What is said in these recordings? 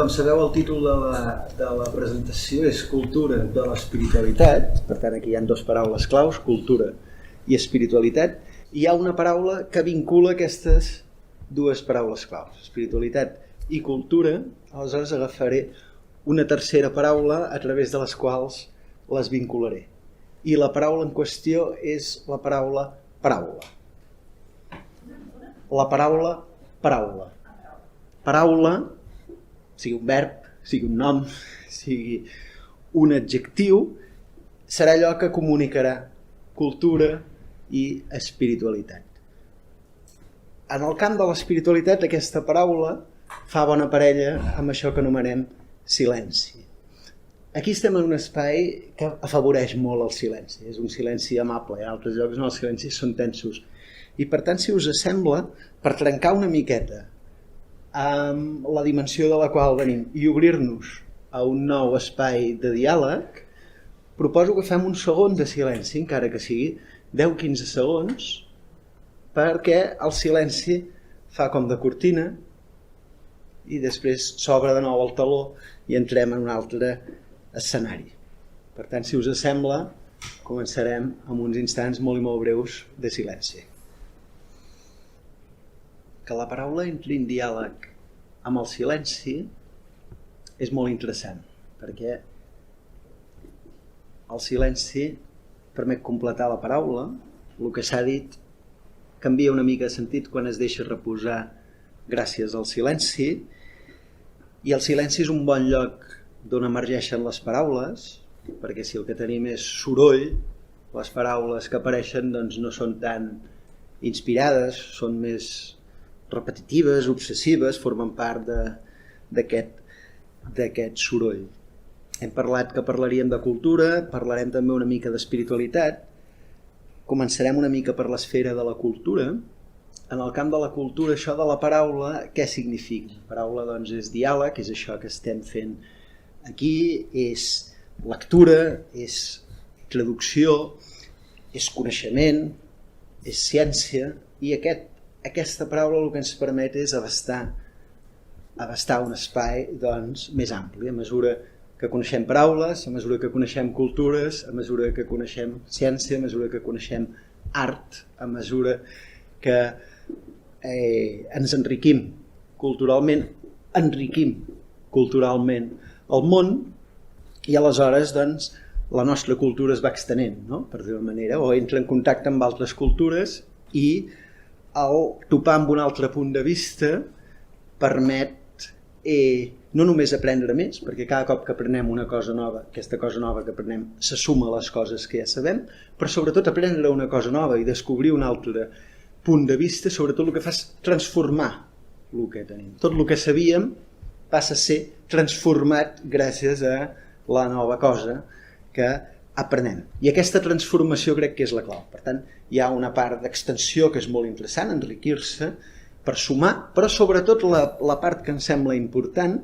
Com sabeu, el títol de la presentació és Cultura de l'espiritualitat. Per tant, aquí hi ha dues paraules claus, cultura i espiritualitat. I hi ha una paraula que vincula aquestes dues paraules claus, espiritualitat i cultura. Aleshores agafaré una tercera paraula a través de les quals les vincularé. I la paraula en qüestió és la paraula paraula. La paraula paraula. Paraula, sigui un verb, sigui un nom, sigui un adjectiu, serà allò que comunicarà cultura i espiritualitat. En el camp de l'espiritualitat, aquesta paraula fa bona parella amb això que anomenem silenci. Aquí estem en un espai que afavoreix molt el silenci. És un silenci amable. En altres llocs no, els silencis són tensos. I per tant, si us sembla, per trencar una miqueta amb la dimensió de la qual venim i obrir-nos a un nou espai de diàleg, proposo que fem un segon de silenci, encara que sigui 10-15 segons, perquè el silenci fa com de cortina i després s'obre de nou el teló i entrem en un altre escenari. Per tant, si us sembla, començarem amb uns instants molt i molt breus de silenci. Que la paraula entri en diàleg amb el silenci és molt interessant, perquè el silenci permet completar la paraula. El que s'ha dit canvia una mica de sentit quan es deixa reposar gràcies al silenci, i el silenci és un bon lloc d'on emergeixen les paraules, perquè si el que tenim és soroll, les paraules que apareixen doncs, no són tan inspirades, són més repetitives, obsessives, formen part d'aquest soroll. Hem parlat que parlaríem de cultura, parlarem també una mica d'espiritualitat. Començarem una mica per l'esfera de la cultura. En el camp de la cultura, això de la paraula, què significa? La paraula doncs, és diàleg, és això que estem fent aquí, és lectura, és traducció, és coneixement, és ciència, i aquesta paraula el que ens permet és abastar un espai doncs, més ampli, a mesura que coneixem paraules, a mesura que coneixem cultures, a mesura que coneixem ciència, a mesura que coneixem art, a mesura que ens enriquim culturalment el món, i aleshores doncs, la nostra cultura es va extenent, no? Per dir-ho d'una manera, o entra en contacte amb altres cultures, i el topar amb un altre punt de vista permet no només aprendre més, perquè cada cop que aprenem una cosa nova, aquesta cosa nova que aprenem se suma a les coses que ja sabem, però sobretot aprendre una cosa nova i descobrir un altre punt de vista, sobretot el que fa és transformar el que tenim. Tot el que sabíem passa a ser transformat gràcies a la nova cosa que aprenem. I aquesta transformació crec que és la clau. Per tant, hi ha una part d'extensió que és molt interessant, enriquir-se per sumar, però sobretot la part que em sembla important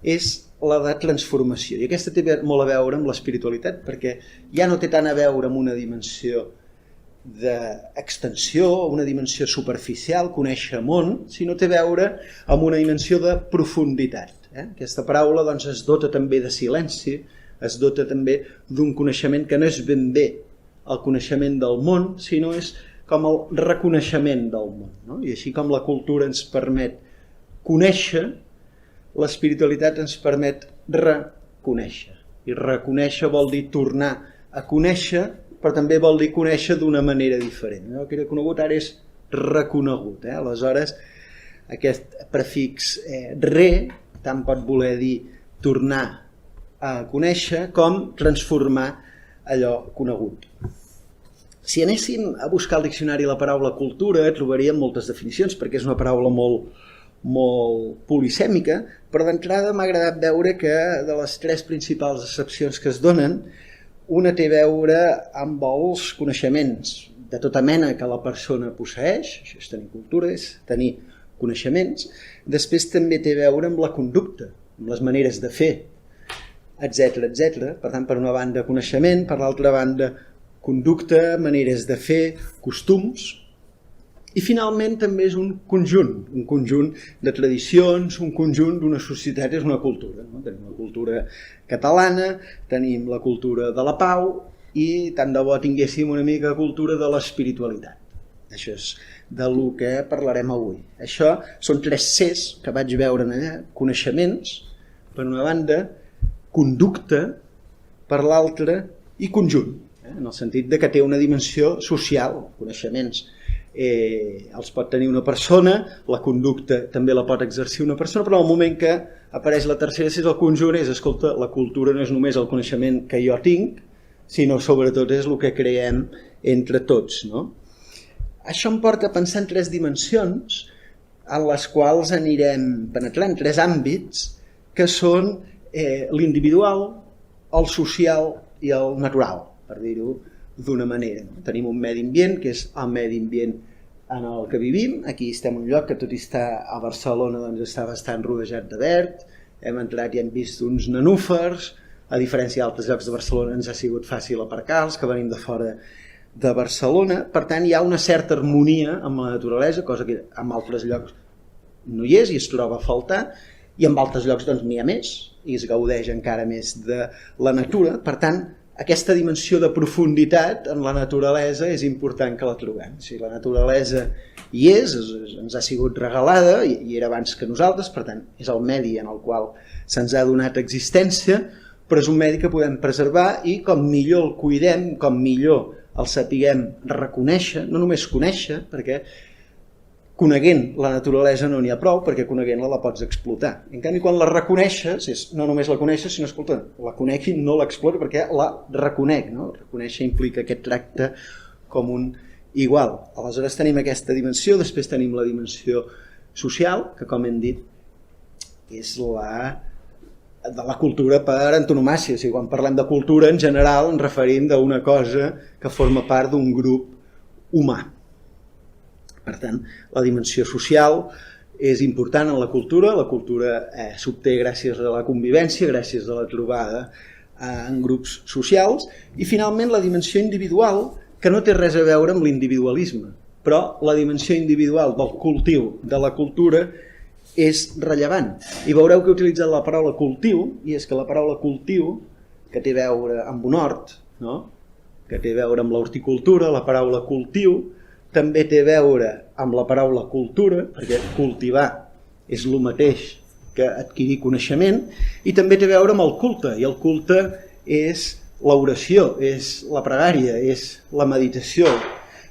és la de transformació. I aquesta té molt a veure amb l'espiritualitat, perquè ja no té tant a veure amb una dimensió d'extensió, una dimensió superficial, conèixer món, sinó té a veure amb una dimensió de profunditat. Aquesta paraula doncs, es dota també de silenci, es dota també d'un coneixement que no és ben bé el coneixement del món, sinó és com el reconeixement del món. No? I així com la cultura ens permet conèixer, l'espiritualitat ens permet reconèixer. I reconèixer vol dir tornar a conèixer, però també vol dir conèixer d'una manera diferent. El que era conegut ara és reconegut. Aleshores, aquest prefix re tant pot voler dir tornar a conèixer com transformar allò conegut. Si anéssim a buscar al diccionari la paraula cultura, trobaríem moltes definicions, perquè és una paraula molt polisèmica, però d'entrada m'ha agradat veure que de les tres principals accepcions que es donen, una té a veure amb els coneixements de tota mena que la persona posseeix, això és tenir cultura, és tenir coneixements. Després també té a veure amb la conducta, amb les maneres de fer, etc. Per tant, per una banda coneixement, per l'altra banda conducta, maneres de fer, costums, I finalment també és un conjunt de tradicions, un conjunt d'una societat, és una cultura. No? Tenim la cultura catalana, tenim la cultura de la pau i tant de bo tinguéssim una mica de cultura de l'espiritualitat. Això és del que parlarem avui. Això són 3 Cs que vaig veure allà, coneixements, per una banda, conducta, per l'altra, i conjunt, en el sentit de que té una dimensió social, coneixements. Els pot tenir una persona, la conducta també la pot exercir una persona, però en el moment que apareix la tercera, si és el conjunt, escolta, la cultura no és només el coneixement que jo tinc, sinó sobretot és el que creem entre tots. No? Això em porta a pensar en 3 dimensions en les quals anirem penetrant, 3 àmbits, que són l'individual, el social i el natural, per dir-ho d'una manera. Tenim un medi ambient, que és el medi ambient en el que vivim. Aquí estem en un lloc que, tot i estar a Barcelona, doncs està bastant rodejat de verd. Hem entrat i hem vist uns nenúfars. A diferència d'altres llocs de Barcelona, ens ha sigut fàcil aparcar, els que venim de fora de Barcelona. Per tant, hi ha una certa harmonia amb la naturalesa, cosa que en altres llocs no hi és i es troba a faltar, i en altres llocs doncs n'hi ha més i es gaudeix encara més de la natura. Per tant, aquesta dimensió de profunditat en la naturalesa és important que la trobem. Si la naturalesa hi és, ens ha sigut regalada i era abans que nosaltres, per tant, és el medi en el qual se'ns ha donat existència, però és un medi que podem preservar i com millor el cuidem, com millor el sapiguem reconèixer, no només conèixer, perquè coneguent la naturalesa no n'hi ha prou, perquè coneguent-la la pots explotar. En canvi, quan la reconeixes, no només la coneixes, sinó, escolta, la conec i no l'exploto perquè la reconec. No? Reconèixer implica aquest tracte com un igual. Aleshores tenim aquesta dimensió, després tenim la dimensió social, que com hem dit és de la cultura per antonomàsia. O sigui, quan parlem de cultura en general ens referim d'una cosa que forma part d'un grup humà. Per tant, la dimensió social és important en la cultura s'obté gràcies a la convivència, gràcies a la trobada en grups socials, i finalment la dimensió individual, que no té res a veure amb l'individualisme, però la dimensió individual del cultiu de la cultura és rellevant. I veureu que he utilitzat la paraula cultiu, i és que la paraula cultiu, que té a veure amb un hort, no? Que té a veure amb l'horticultura, la paraula cultiu, també té a veure amb la paraula cultura, perquè cultivar és el mateix que adquirir coneixement, i també té a veure amb el culte, i el culte és l'oració, és la pregària, és la meditació.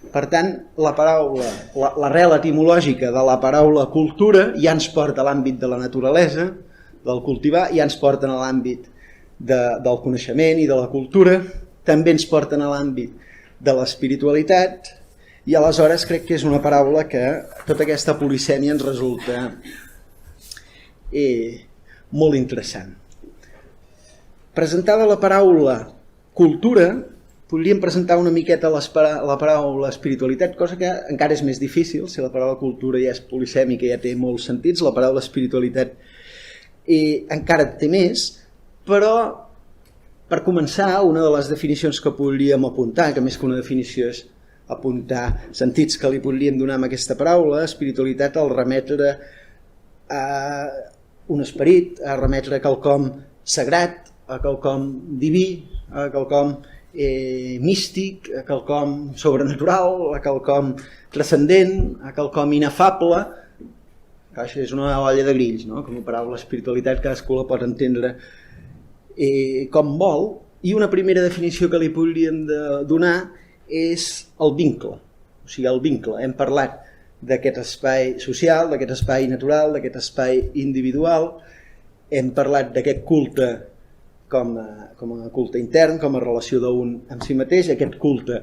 Per tant, l'arrel etimològica de la paraula cultura ja ens porta a l'àmbit de la naturalesa, del cultivar, ja ens porten a l'àmbit del coneixement i de la cultura, també ens porten a l'àmbit de l'espiritualitat, i aleshores crec que és una paraula que tota aquesta polisèmia ens resulta molt interessant. Presentada la paraula cultura, podríem presentar una miqueta la paraula espiritualitat, cosa que encara és més difícil. Si la paraula cultura ja és polisèmica, ja té molts sentits, la paraula espiritualitat encara té més, però per començar, una de les definicions que podríem apuntar, que més que una definició és apuntar sentits que li podríem donar amb aquesta paraula, espiritualitat, al remetre a un esperit, a remetre a quelcom sagrat, a quelcom diví, a quelcom místic, a quelcom sobrenatural, a quelcom transcendent, a quelcom inefable. Això és una olla de grills, no? Com a paraula espiritualitat cadascú la pot entendre com vol, i una primera definició que li podríem donar és el vincle. O sigui, el vincle. Hem parlat d'aquest espai social, d'aquest espai natural, d'aquest espai individual. Hem parlat d'aquest culte com a culte intern, com a relació d'un amb si mateix, aquest culte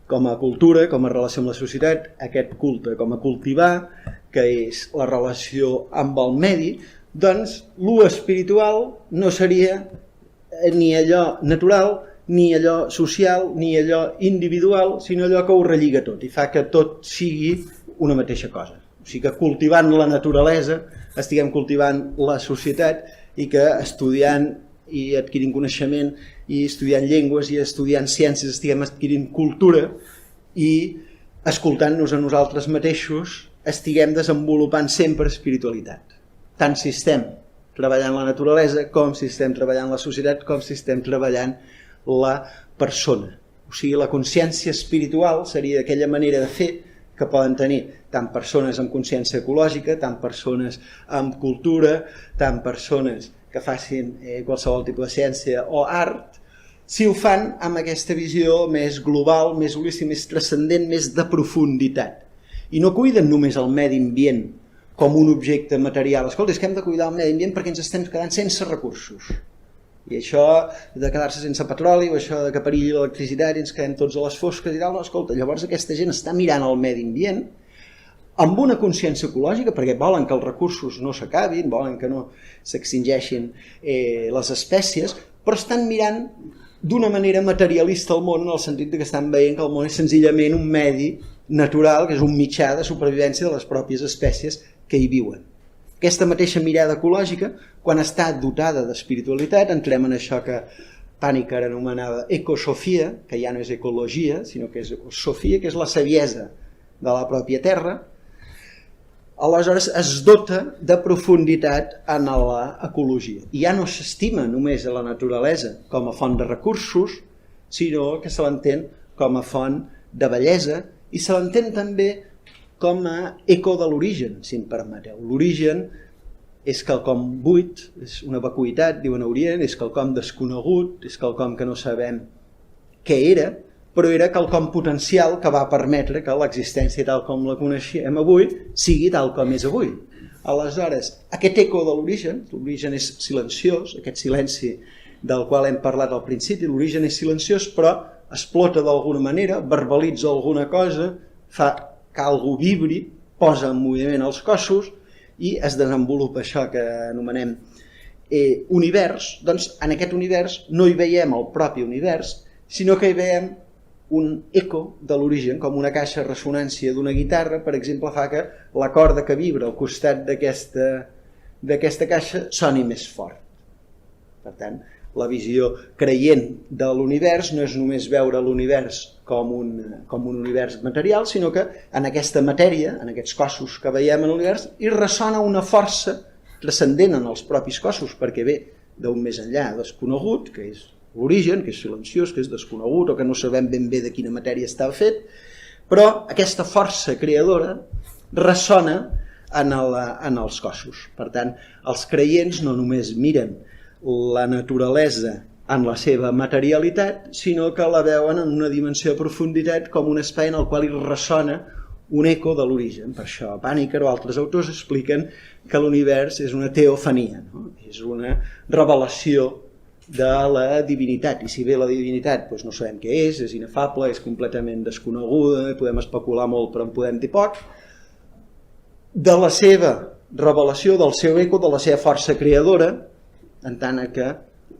com a cultura, com a relació amb la societat, aquest culte com a cultivar, que és la relació amb el medi. Doncs l'u espiritual no seria ni allò natural, ni allò social, ni allò individual, sinó allò que ho relliga tot i fa que tot sigui una mateixa cosa. O sigui que cultivant la naturalesa estiguem cultivant la societat i que estudiant i adquirint coneixement i estudiant llengües i estudiant ciències estiguem adquirint cultura i escoltant-nos a nosaltres mateixos, estiguem desenvolupant sempre espiritualitat. Tant si estem treballant la naturalesa, com si estem treballant la societat, com si estem treballant la persona. O sigui, la consciència espiritual seria aquella manera de fer que poden tenir tant persones amb consciència ecològica, tant persones amb cultura, tant persones que facin qualsevol tipus de ciència o art, si ho fan amb aquesta visió més global, més holística, més transcendent, més de profunditat. I no cuiden només el medi ambient com un objecte material. Escolta, és que hem de cuidar el medi ambient perquè ens estem quedant sense recursos. I això de quedar-se sense petroli, o això de que perilli l'electricitat i ens quedem tots a les fosques i tal, no, escolta, llavors aquesta gent està mirant el medi ambient amb una consciència ecològica, perquè volen que els recursos no s'acabin, volen que no s'extingeixin les espècies, però estan mirant d'una manera materialista el món, en el sentit que estan veient que el món és senzillament un medi natural, que és un mitjà de supervivència de les pròpies espècies que hi viuen. Aquesta mateixa mirada ecològica, quan està dotada d'espiritualitat, entrem en això que Pàniker anomenava ecosofia, que ja no és ecologia, sinó que és sofia, que és la saviesa de la pròpia terra. Aleshores es dota de profunditat en l'ecologia. I ja no s'estima només a la naturalesa com a font de recursos, sinó que se l'entén com a font de bellesa i se l'entén també com a eco de l'origen, si em permeteu. L'origen és quelcom buit, és una vacuïtat, diuen a Orient, és quelcom desconegut, és quelcom que no sabem què era, però era quelcom potencial que va permetre que l'existència tal com la coneixem avui sigui tal com és avui. Aleshores, aquest eco de l'origen és silenciós, aquest silenci del qual hem parlat al principi, l'origen és silenciós, però explota d'alguna manera, verbalitza alguna cosa, fa que algú vibri, posa en moviment els cossos i es desenvolupa això que anomenem univers. Doncs en aquest univers no hi veiem el propi univers, sinó que hi veiem un eco de l'origen, com una caixa de ressonància d'una guitarra, per exemple, fa que la corda que vibra al costat d'aquesta caixa soni més fort. Per tant, la visió creient de l'univers no és només veure l'univers com un univers material, sinó que en aquesta matèria, en aquests cossos que veiem en l'univers, hi ressona una força transcendent en els propis cossos, perquè ve d'un més enllà desconegut, que és l'origen, que és silenciós, que és desconegut, o que no sabem ben bé de quina matèria està fet, però aquesta força creadora ressona en els cossos. Per tant, els creients no només miren la naturalesa en la seva materialitat, sinó que la veuen en una dimensió de profunditat com un espai en el qual hi ressona un eco de l'origen. Per això Pàniker o altres autors expliquen que l'univers és una teofania, no? És una revelació de la divinitat, i si bé la divinitat doncs no sabem què és inefable, és completament desconeguda, podem especular molt però en podem dir poc, de la seva revelació, del seu eco, de la seva força creadora, en tant que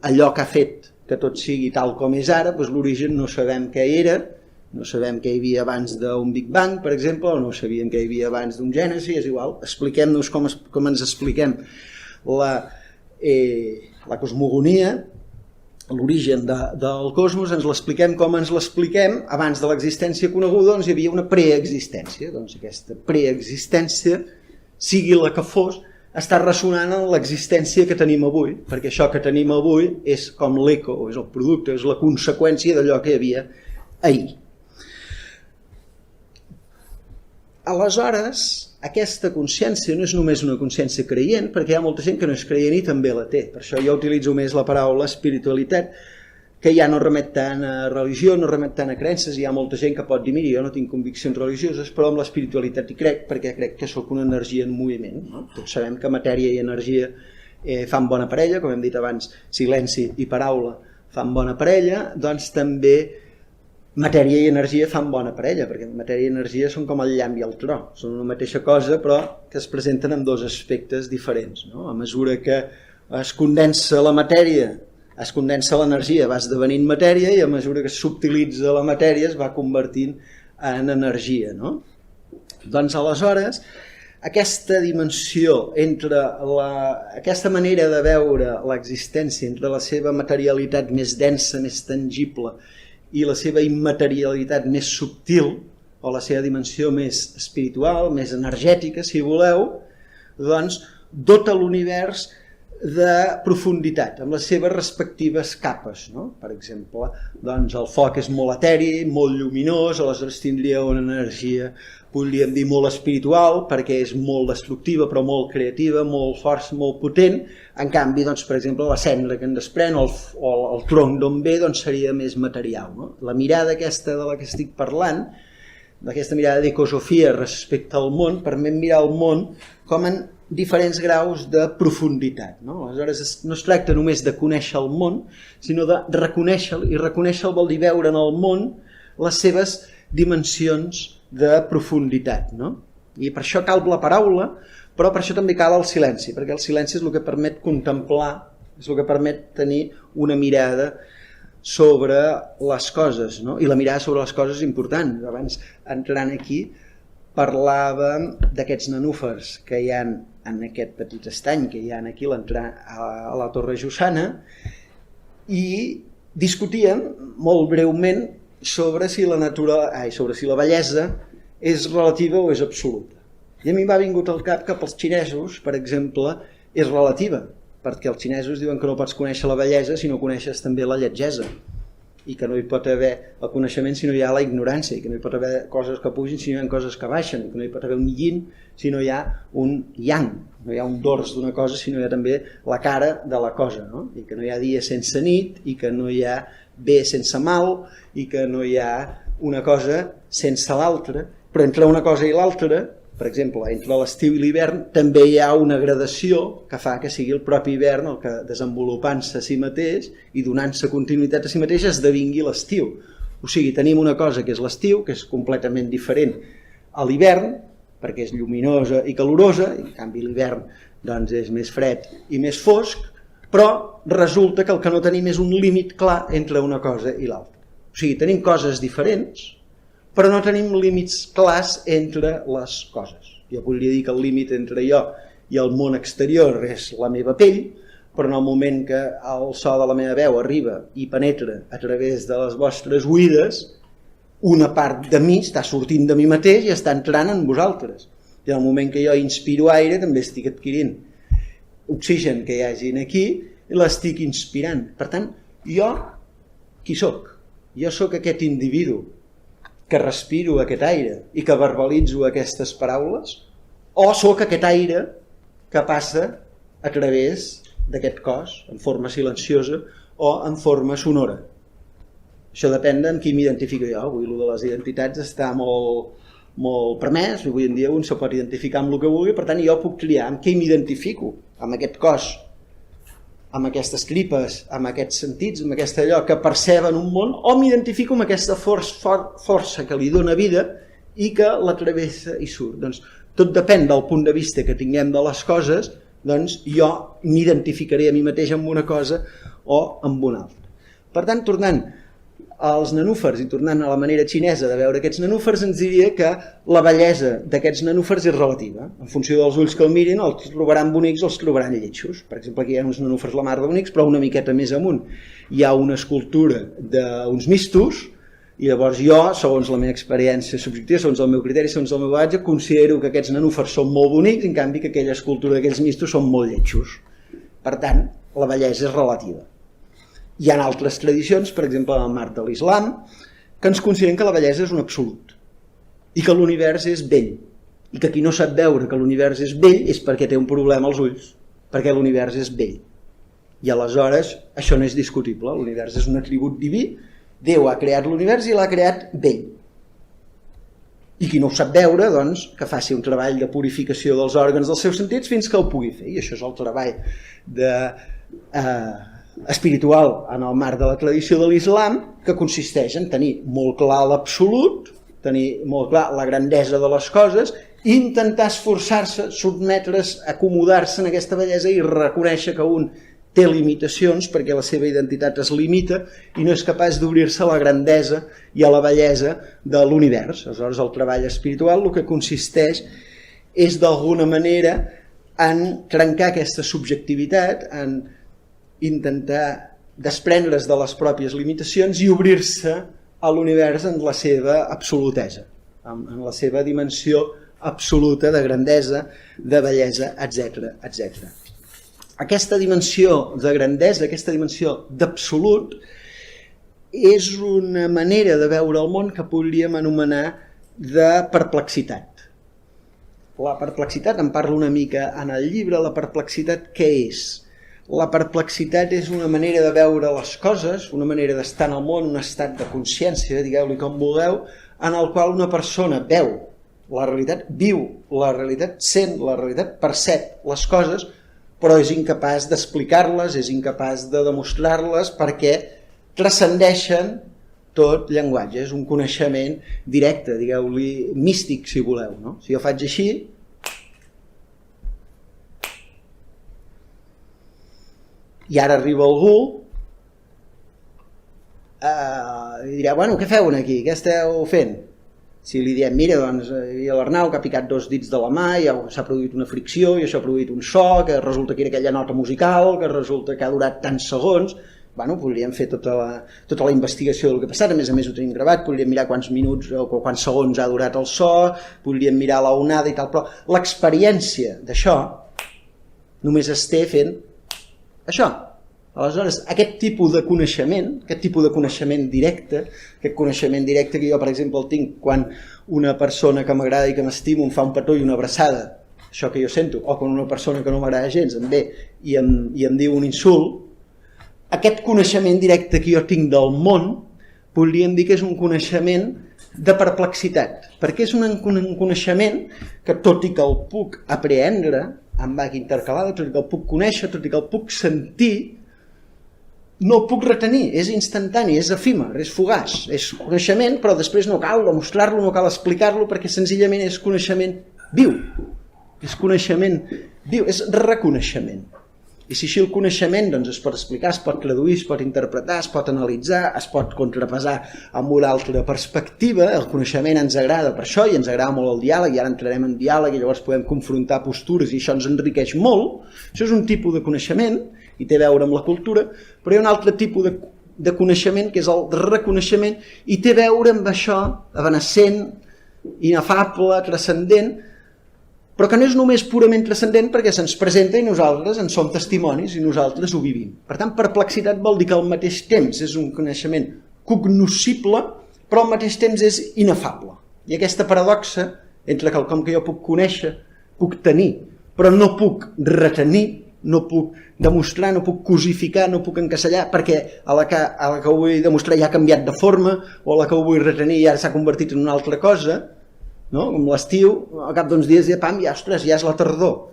allò que ha fet que tot sigui tal com és ara, doncs l'origen no sabem què era, no sabem què hi havia abans d'un Big Bang, per exemple, o no sabíem què hi havia abans d'un Gènesi, és igual, expliquem-nos com ens expliquem la cosmogonia, l'origen del cosmos, ens l'expliquem com ens l'expliquem, abans de l'existència coneguda doncs hi havia una preexistència, doncs aquesta preexistència, sigui la que fos, està ressonant en l'existència que tenim avui, perquè això que tenim avui és com l'eco, és el producte, és la conseqüència d'allò que hi havia ahir. Aleshores, aquesta consciència no és només una consciència creient, perquè hi ha molta gent que no és creient i també la té. Per això jo utilitzo més la paraula espiritualitat, que ja no remet tant a religió, no remet tant a creences. Hi ha molta gent que pot dir, mira, jo no tinc conviccions religioses, però amb l'espiritualitat hi crec, perquè crec que sóc una energia en moviment. No? Tots sabem que matèria i energia fan bona parella, com hem dit abans, silenci i paraula fan bona parella, doncs també matèria i energia fan bona parella, perquè matèria i energia són com el llamp i el tro, són una mateixa cosa, però que es presenten en dos aspectes diferents. No? A mesura que es condensa la matèria, es condensa l'energia, va esdevenint matèria, i a mesura que es subtilitza la matèria es va convertint en energia. No? Doncs aleshores, aquesta dimensió entre aquesta manera de veure l'existència entre la seva materialitat més densa, més tangible, i la seva immaterialitat més subtil, o la seva dimensió més espiritual, més energètica, si voleu, doncs dota l'univers de profunditat, amb les seves respectives capes, no? Per exemple, doncs el foc és molt eteri, molt lluminós, aleshores tindria una energia, podríem dir, molt espiritual, perquè és molt destructiva, però molt creativa, molt força, molt potent. En canvi, doncs, per exemple, la cendra que en desprèn o el tronc d'on ve doncs, seria més material. No? La mirada aquesta de la que estic parlant, d'aquesta mirada d'ecosofia respecte al món, permet mirar el món com en diferents graus de profunditat. No? Aleshores, no es tracta només de conèixer el món, sinó de reconèixer-lo, i reconèixer-lo vol dir veure en el món les seves dimensions de profunditat. No? I per això cal la paraula, però per això també cal el silenci, perquè el silenci és el que permet contemplar, és el que permet tenir una mirada sobre les coses, no? I la mirada sobre les coses és important. Abans, entrant aquí, parlàvem d'aquests nenúfars que hi ha en aquest petit estany que hi ha aquí a la Torre Jussana, i discutíem molt breument sobre si la bellesa és relativa o és absoluta. I a mi m'ha vingut al cap que pels xinesos, per exemple, és relativa, perquè els xinesos diuen que no pots conèixer la bellesa si no coneixes també la lletgesa, i que no hi pot haver el coneixement si no hi ha la ignorància, i que no hi pot haver coses que pugin si no hi ha coses que baixen, i que no hi pot haver un yin si no hi ha un yang, no hi ha un dors d'una cosa si no hi ha també la cara de la cosa, no? I que no hi ha dia sense nit, i que no hi ha bé sense mal, i que no hi ha una cosa sense l'altra, però entre una cosa i l'altra, per exemple, entre l'estiu i l'hivern també hi ha una gradació que fa que sigui el propi hivern el que, desenvolupant-se a si mateix i donant-se continuïtat a si mateix, esdevingui l'estiu. O sigui, tenim una cosa que és l'estiu, que és completament diferent a l'hivern, perquè és lluminosa i calorosa, i en canvi l'hivern doncs, és més fred i més fosc, però resulta que el que no tenim és un límit clar entre una cosa i l'altra. O sigui, tenim coses diferents, però no tenim límits clars entre les coses. Jo podria dir que el límit entre jo i el món exterior és la meva pell, però en el moment que el so de la meva veu arriba i penetra a través de les vostres oïdes, una part de mi està sortint de mi mateix i està entrant en vosaltres. I en el moment que jo inspiro aire també estic adquirint oxigen que hi hagi aquí i l'estic inspirant. Per tant, jo qui sóc? Jo sóc aquest individu que respiro aquest aire i que verbalitzo aquestes paraules, o sóc aquest aire que passa a través d'aquest cos en forma silenciosa o en forma sonora. Això depèn de amb qui m'identifico jo. Avui el de les identitats està molt permès, avui en dia un se pot identificar amb el que vulgui, per tant jo puc triar amb què m'identifico, amb aquest cos, amb aquestes tripes, amb aquests sentits, amb aquest allò que perceben un món, o m'identifico amb aquesta força que li dona vida i que la travessa i surt. Doncs tot depèn del punt de vista que tinguem de les coses, doncs jo m'identificaré a mi mateix amb una cosa o amb una altra. Per tant, tornant als nenúfars i tornant a la manera xinesa de veure aquests nenúfars, ens diria que la bellesa d'aquests nenúfars és relativa. En funció dels ulls que el mirin, els trobaran bonics o els trobaran lletjos. Per exemple, aquí hi ha uns nenúfars la mar de bonics, però una miqueta més amunt hi ha una escultura d'uns mistos, i llavors jo, segons la meva experiència subjectiva, segons el meu criteri, segons el meu bagatge, considero que aquests nenúfars són molt bonics, en canvi que aquella escultura d'aquells mistos són molt lletjos. Per tant, la bellesa és relativa. Hi ha altres tradicions, per exemple en el marc de l'islam, que ens consideren que la bellesa és un absolut i que l'univers és bell, i que qui no sap veure que l'univers és bell és perquè té un problema als ulls, perquè l'univers és bell. I aleshores això no és discutible, l'univers és un atribut diví, Déu ha creat l'univers i l'ha creat bell. I qui no ho sap veure, doncs, que faci un treball de purificació dels òrgans dels seus sentits fins que ho pugui fer. I això és el treball espiritual en el marc de la tradició de l'islam, que consisteix en tenir molt clar l'absolut, tenir molt clar la grandesa de les coses, i intentar esforçar-se, sotmetre's, acomodar-se en aquesta bellesa i reconèixer que un té limitacions perquè la seva identitat es limita i no és capaç d'obrir-se a la grandesa i a la bellesa de l'univers. Aleshores, el treball espiritual el que consisteix és d'alguna manera en trencar aquesta subjectivitat, en intentar desprendre's de les pròpies limitacions i obrir-se a l'univers en la seva absolutesa, en la seva dimensió absoluta de grandesa, de bellesa, etc. Aquesta dimensió de grandesa, aquesta dimensió d'absolut, és una manera de veure el món que podríem anomenar de perplexitat. La perplexitat, en parlo una mica en el llibre, la perplexitat què és? La perplexitat és una manera de veure les coses, una manera d'estar en el món, un estat de consciència, digueu-li com vulgueu, en el qual una persona veu la realitat, viu la realitat, sent la realitat, percep les coses, però és incapaç d'explicar-les, és incapaç de demostrar-les perquè transcendeixen tot llenguatge, és un coneixement directe, digueu-li místic si voleu, no? Si jo faig així, i ara arriba algú i dirà, bueno, què feu aquí? Què esteu fent? Si li diem, mira, doncs hi ha l'Arnau que ha picat 2 dits de la mà i s'ha produït una fricció i això ha produït un so, que resulta que era aquella nota musical, que resulta que ha durat tants segons. Bueno, podríem fer tota la investigació del que ha passat, a més ho tenim gravat, podríem mirar quants minuts o quants segons ha durat el so, podríem mirar la onada i tal, però l'experiència d'això només es té fent això. Aleshores, aquest tipus de coneixement directe, aquest coneixement directe que jo, per exemple, el tinc quan una persona que m'agrada i que m'estimo em fa un petó i una abraçada, això que jo sento, o quan una persona que no m'agrada gens em ve i em diu un insult, aquest coneixement directe que jo tinc del món podríem dir que és un coneixement de perplexitat, perquè és un coneixement que tot i que el puc aprendre amb vaga intercalada, tot i que el puc conèixer, tot i que el puc sentir, no el puc retenir, és instantani, és efímer, és fugaç, és coneixement, però després no cal demostrar-lo, no cal explicar-lo, perquè senzillament és coneixement viu, és coneixement viu, és reconeixement. I si així el coneixement doncs, es pot explicar, es pot traduir, es pot interpretar, es pot analitzar, es pot contrapesar amb una altra perspectiva, el coneixement ens agrada per això i ens agrada molt el diàleg i ara entrarem en diàleg i llavors podem confrontar postures i això ens enriqueix molt. Això és un tipus de coneixement i té a veure amb la cultura, però hi ha un altre tipus de coneixement que és el reconeixement i té a veure amb això evanescent, inefable, transcendent, però que no és només purament transcendent perquè se'ns presenta i nosaltres en som testimonis i nosaltres ho vivim. Per tant, perplexitat vol dir que al mateix temps és un coneixement cognoscible, però al mateix temps és inefable. I aquesta paradoxa entre quelcom que jo puc conèixer, puc tenir, però no puc retenir, no puc demostrar, no puc cosificar, no puc encasellar, perquè a la que ho vull demostrar ja ha canviat de forma, o a la que ho vull retenir ja s'ha convertit en una altra cosa, no? Com l'estiu, al cap d'uns dies ja és la tardor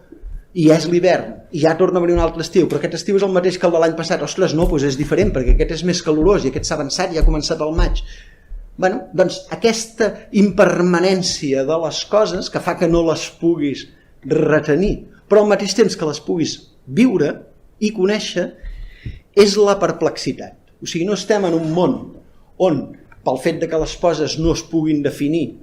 i ja és l'hivern i ja torna a venir un altre estiu, però aquest estiu és el mateix que el de l'any passat. Ostres, no, doncs és diferent perquè aquest és més calorós i aquest s'ha avançat i ha començat al maig. Bueno, doncs aquesta impermanència de les coses que fa que no les puguis retenir, però al mateix temps que les puguis viure i conèixer, és la perplexitat. O sigui, no estem en un món on pel fet de que les coses no es puguin definir,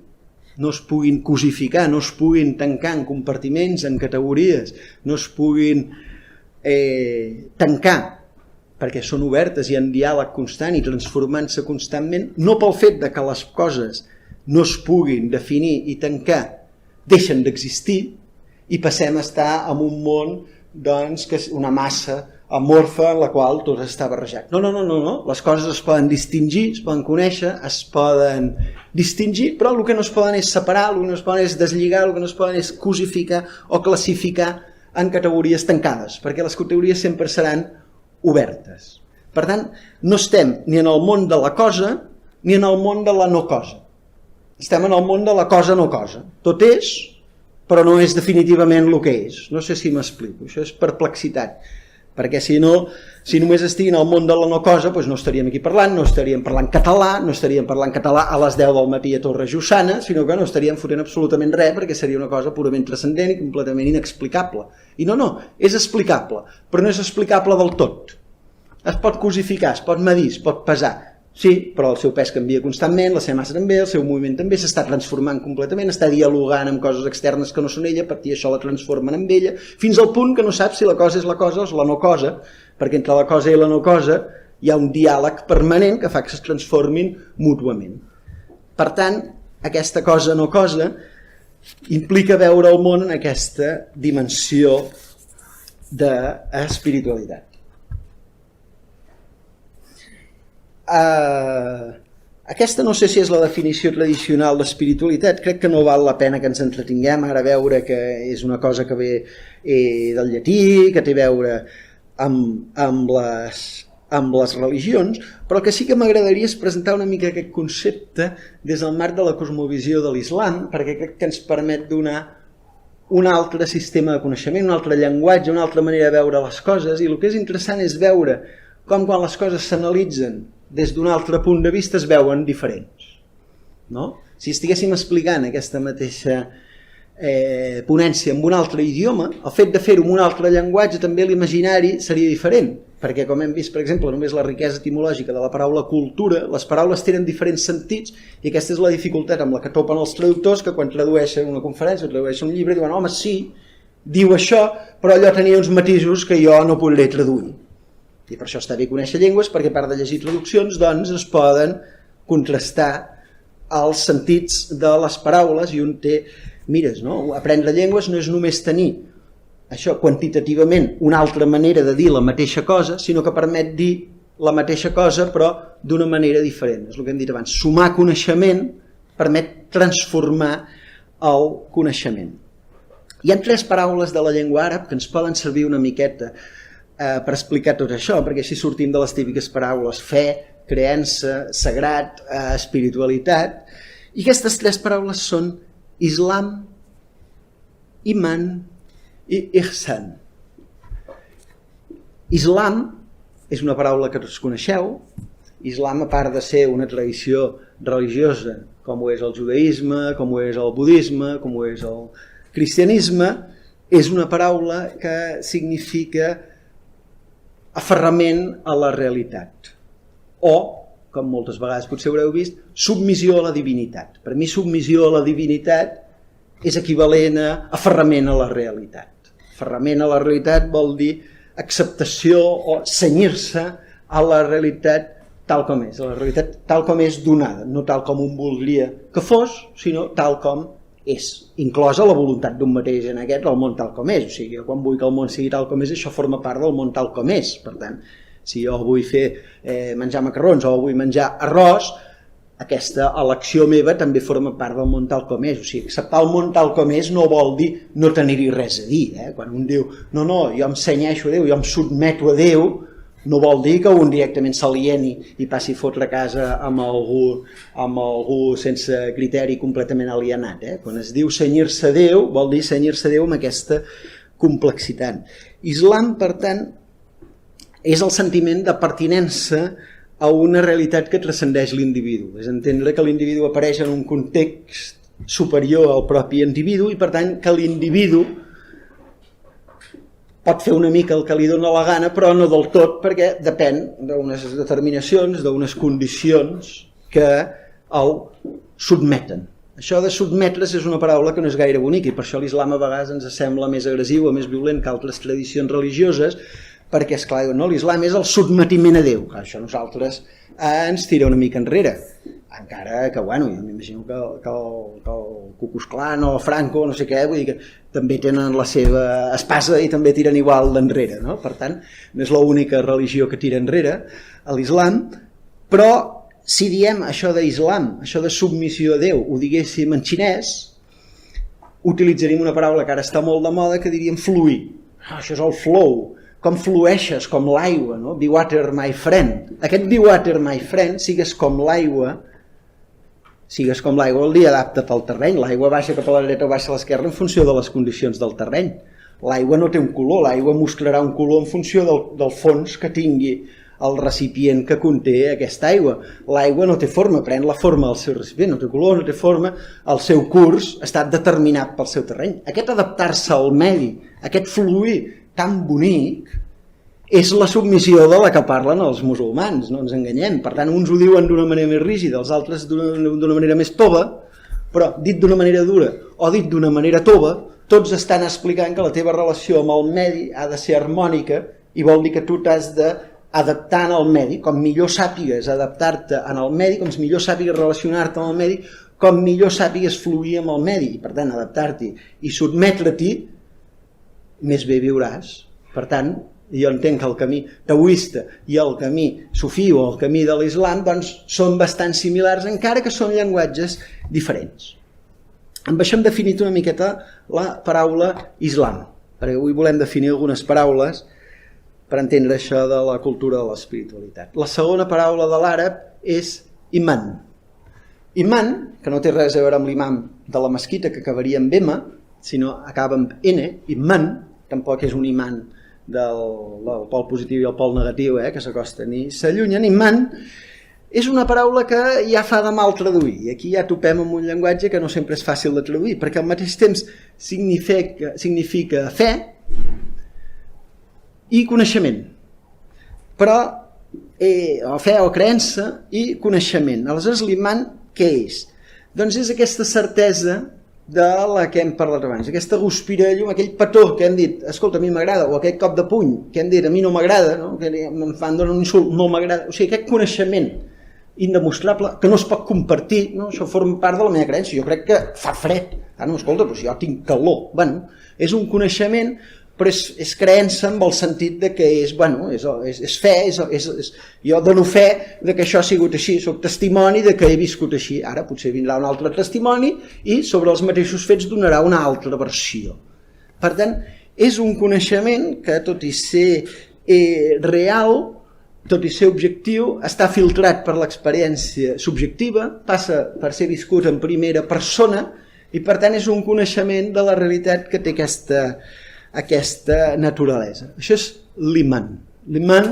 no es puguin cosificar, no es puguin tancar en compartiments, en categories, no es puguin tancar, perquè són obertes i en diàleg constant i transformant-se constantment, no pel fet de que les coses no es puguin definir i tancar, deixen d'existir i passem a estar en un món doncs, que és una massa amorfa en la qual tot està barrejat. No. Les coses es poden distingir, es poden conèixer, es poden distingir, però el que no es poden és separar, el que no es poden és deslligar, el que no es poden és cosificar o classificar en categories tancades, perquè les categories sempre seran obertes. Per tant, no estem ni en el món de la cosa ni en el món de la no cosa. Estem en el món de la cosa no cosa. Tot és, però no és definitivament el que és. No sé si m'explico, això és perplexitat. Perquè si només estiguin al món de la no cosa, doncs no estaríem aquí parlant, no estaríem parlant català, no estaríem parlant català a les 10 del matí a Torre Jussana, sinó que no estaríem fotent absolutament res, perquè seria una cosa purament transcendent i completament inexplicable. I no, és explicable, però no és explicable del tot. Es pot cosificar, es pot medir, es pot pesar, sí, però el seu pes canvia constantment, la seva massa també, el seu moviment també, s'està transformant completament, està dialogant amb coses externes que no són ella, a partir d'això la transformen amb ella, fins al punt que no sap si la cosa és la cosa o és la no cosa, perquè entre la cosa i la no cosa hi ha un diàleg permanent que fa que es transformin mútuament. Per tant, aquesta cosa no cosa implica veure el món en aquesta dimensió d'espiritualitat. Aquesta no sé si és la definició tradicional d'espiritualitat, crec que no val la pena que ens entretinguem ara a veure que és una cosa que ve del llatí, que té a veure amb les religions, però que sí que m'agradaria és presentar una mica aquest concepte des del marc de la cosmovisió de l'islam, perquè crec que ens permet donar un altre sistema de coneixement, un altre llenguatge, una altra manera de veure les coses, i el que és interessant és veure com quan les coses s'analitzen des d'un altre punt de vista es veuen diferents. No? Si estiguéssim explicant aquesta mateixa ponència en un altre idioma, el fet de fer-ho en un altre llenguatge també l'imaginari seria diferent, perquè com hem vist, per exemple, només la riquesa etimològica de la paraula cultura, les paraules tenen diferents sentits i aquesta és la dificultat amb la que topen els traductors, que quan tradueixen una conferència o tradueixen un llibre diuen, home, sí, diu això, però allò tenia uns matisos que jo no podré traduir. I per això està bé conèixer llengües, perquè a part de llegir traduccions doncs es poden contrastar els sentits de les paraules i un té mires, no? Aprendre llengües no és només tenir això quantitativament una altra manera de dir la mateixa cosa, sinó que permet dir la mateixa cosa però d'una manera diferent. És el que hem dit abans, sumar coneixement permet transformar el coneixement. Hi ha 3 paraules de la llengua àrab que ens poden servir una miqueta per explicar tot això, perquè així sortim de les típiques paraules fe, creença, sagrat, espiritualitat, i aquestes 3 paraules són Islam, Iman i Ihsan. Islam és una paraula que tots coneixeu. Islam, a part de ser una tradició religiosa, com ho és el judaïsme, com ho és el budisme, com ho és el cristianisme, és una paraula que significa aferrament a la realitat o, com moltes vegades potser haureu vist, submissió a la divinitat. Per mi submissió a la divinitat és equivalent a aferrament a la realitat. Aferrament a la realitat vol dir acceptació o cenyir-se a la realitat tal com és, a la realitat tal com és donada, no tal com un voldria que fos, sinó tal com és, inclosa la voluntat d'un mateix en aquest, el món tal com és. O sigui, quan vull que el món sigui tal com és, això forma part del món tal com és. Per tant, si jo vull menjar macarrons o vull menjar arròs, aquesta elecció meva també forma part del món tal com és. O sigui, acceptar el món tal com és no vol dir no tenir-hi res a dir. Quan un diu, no, jo em cenyeixo a Déu, jo em sotmeto a Déu, no vol dir que un directament s'alieni i passi a fotre a casa amb algú sense criteri completament alienat. Quan es diu cenyir-se a Déu, vol dir cenyir-se a Déu amb aquesta complexitat. Islam, per tant, és el sentiment de pertinença a una realitat que transcendeix l'individu. És entendre que l'individu apareix en un context superior al propi individu i, per tant, que l'individu pot fer una mica el que li dona la gana, però no del tot, perquè depèn d'unes determinacions, d'unes condicions que el sotmeten. Això de sotmetre's és una paraula que no és gaire bonica i per això l'islam a vegades ens sembla més agressiu o més violent que altres tradicions religioses, perquè, esclar, no, l'islam és el sotmetiment a Déu. Això nosaltres ens tira una mica enrere. Encara que, bueno, jo m'imagino que el Ku Klux Klan o Franco, no sé què, vull dir que també tenen la seva espasa i també tiren igual d'enrere, no? Per tant, no és l'única religió que tira enrere, l'islam, però si diem això d'islam, això de submissió a Déu, ho diguéssim en xinès, utilitzaríem una paraula que ara està molt de moda que diríem fluir. Això és el flow, com flueixes, com l'aigua, no? Be water, my friend. Aquest be water, my friend, sigues com l'aigua vol dir adapta't al terreny. L'aigua baixa cap a la dreta o baixa a l'esquerra en funció de les condicions del terreny. L'aigua no té un color, l'aigua mostrarà un color en funció del fons que tingui el recipient que conté aquesta aigua. L'aigua no té forma, pren la forma del seu recipient, no té color, no té forma, el seu curs està determinat pel seu terreny. Aquest adaptar-se al medi, aquest fluir tan bonic, és la submissió de la que parlen els musulmans, no ens enganyem. Per tant, uns ho diuen d'una manera més rígida, els altres d'una manera més tova, però dit d'una manera dura o dit d'una manera tova, tots estan explicant que la teva relació amb el medi ha de ser harmònica i vol dir que tu t'has d'adaptar en el medi, com millor sàpigues adaptar-te en el medi, com millor sàpigues relacionar-te amb el medi, com millor sàpigues fluir amb el medi, i per tant adaptar-t'hi i sotmetre-t'hi, més bé viuràs. Per tant, jo entenc que el camí taoista i el camí sufí o el camí de l'islam doncs, són bastant similars, encara que són llenguatges diferents. Amb això hem definit una miqueta la paraula islam, perquè avui volem definir algunes paraules per entendre això de la cultura de l'espiritualitat. La segona paraula de l'àrab és iman. Iman, que no té res a veure amb l'imam de la mesquita, que acabaria amb ema, sinó acaba amb n, iman, tampoc és un imant del pol positiu i el pol negatiu, que s'acosten i s'allunyen. Iman és una paraula que ja fa de mal traduir, i aquí ja topem amb un llenguatge que no sempre és fàcil de traduir, perquè al mateix temps significa fe i coneixement, però fe o creença i coneixement. Aleshores, l'iman què és? Doncs és aquesta certesa de la que hem parlat abans, aquesta guspira de llum, aquell petó que hem dit, escolta, a mi m'agrada, o aquell cop de puny que hem dit, a mi no m'agrada, no? Que em fan donar un insult, no m'agrada, o sigui, aquest coneixement indemostrable que no es pot compartir, no? Això forma part de la meva creença, jo crec que fa fred, no, escolta, però si jo tinc calor, bueno, és un coneixement, però és creença amb el sentit de que és, bueno, és fe, jo dono fe de que això ha sigut així, soc testimoni de que he viscut així, ara potser vindrà un altre testimoni i sobre els mateixos fets donarà una altra versió. Per tant, és un coneixement que tot i ser real, tot i ser objectiu, està filtrat per l'experiència subjectiva, passa per ser viscut en primera persona i per tant és un coneixement de la realitat que té aquesta naturalesa. Això és l'iman. L'iman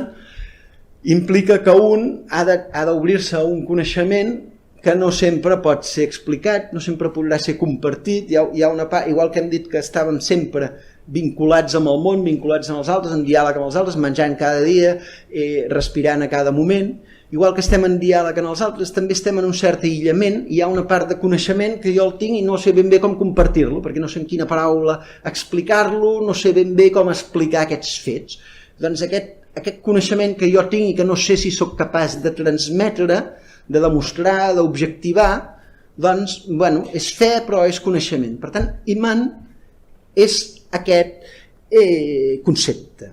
implica que un ha d'obrir-se a un coneixement que no sempre pot ser explicat, no sempre podrà ser compartit. Hi ha una part, igual que hem dit que estàvem sempre vinculats amb el món, vinculats amb els altres, en diàleg amb els altres, menjant cada dia, respirant a cada moment. Igual que estem en diàleg amb els altres, també estem en un cert aïllament, i hi ha una part de coneixement que jo el tinc i no sé ben bé com compartir-lo, perquè no sé en quina paraula explicar-lo, no sé ben bé com explicar aquests fets. Doncs aquest coneixement que jo tinc i que no sé si sóc capaç de transmetre, de demostrar, d'objectivar, doncs, bueno, és fe però és coneixement. Per tant, iman és aquest concepte.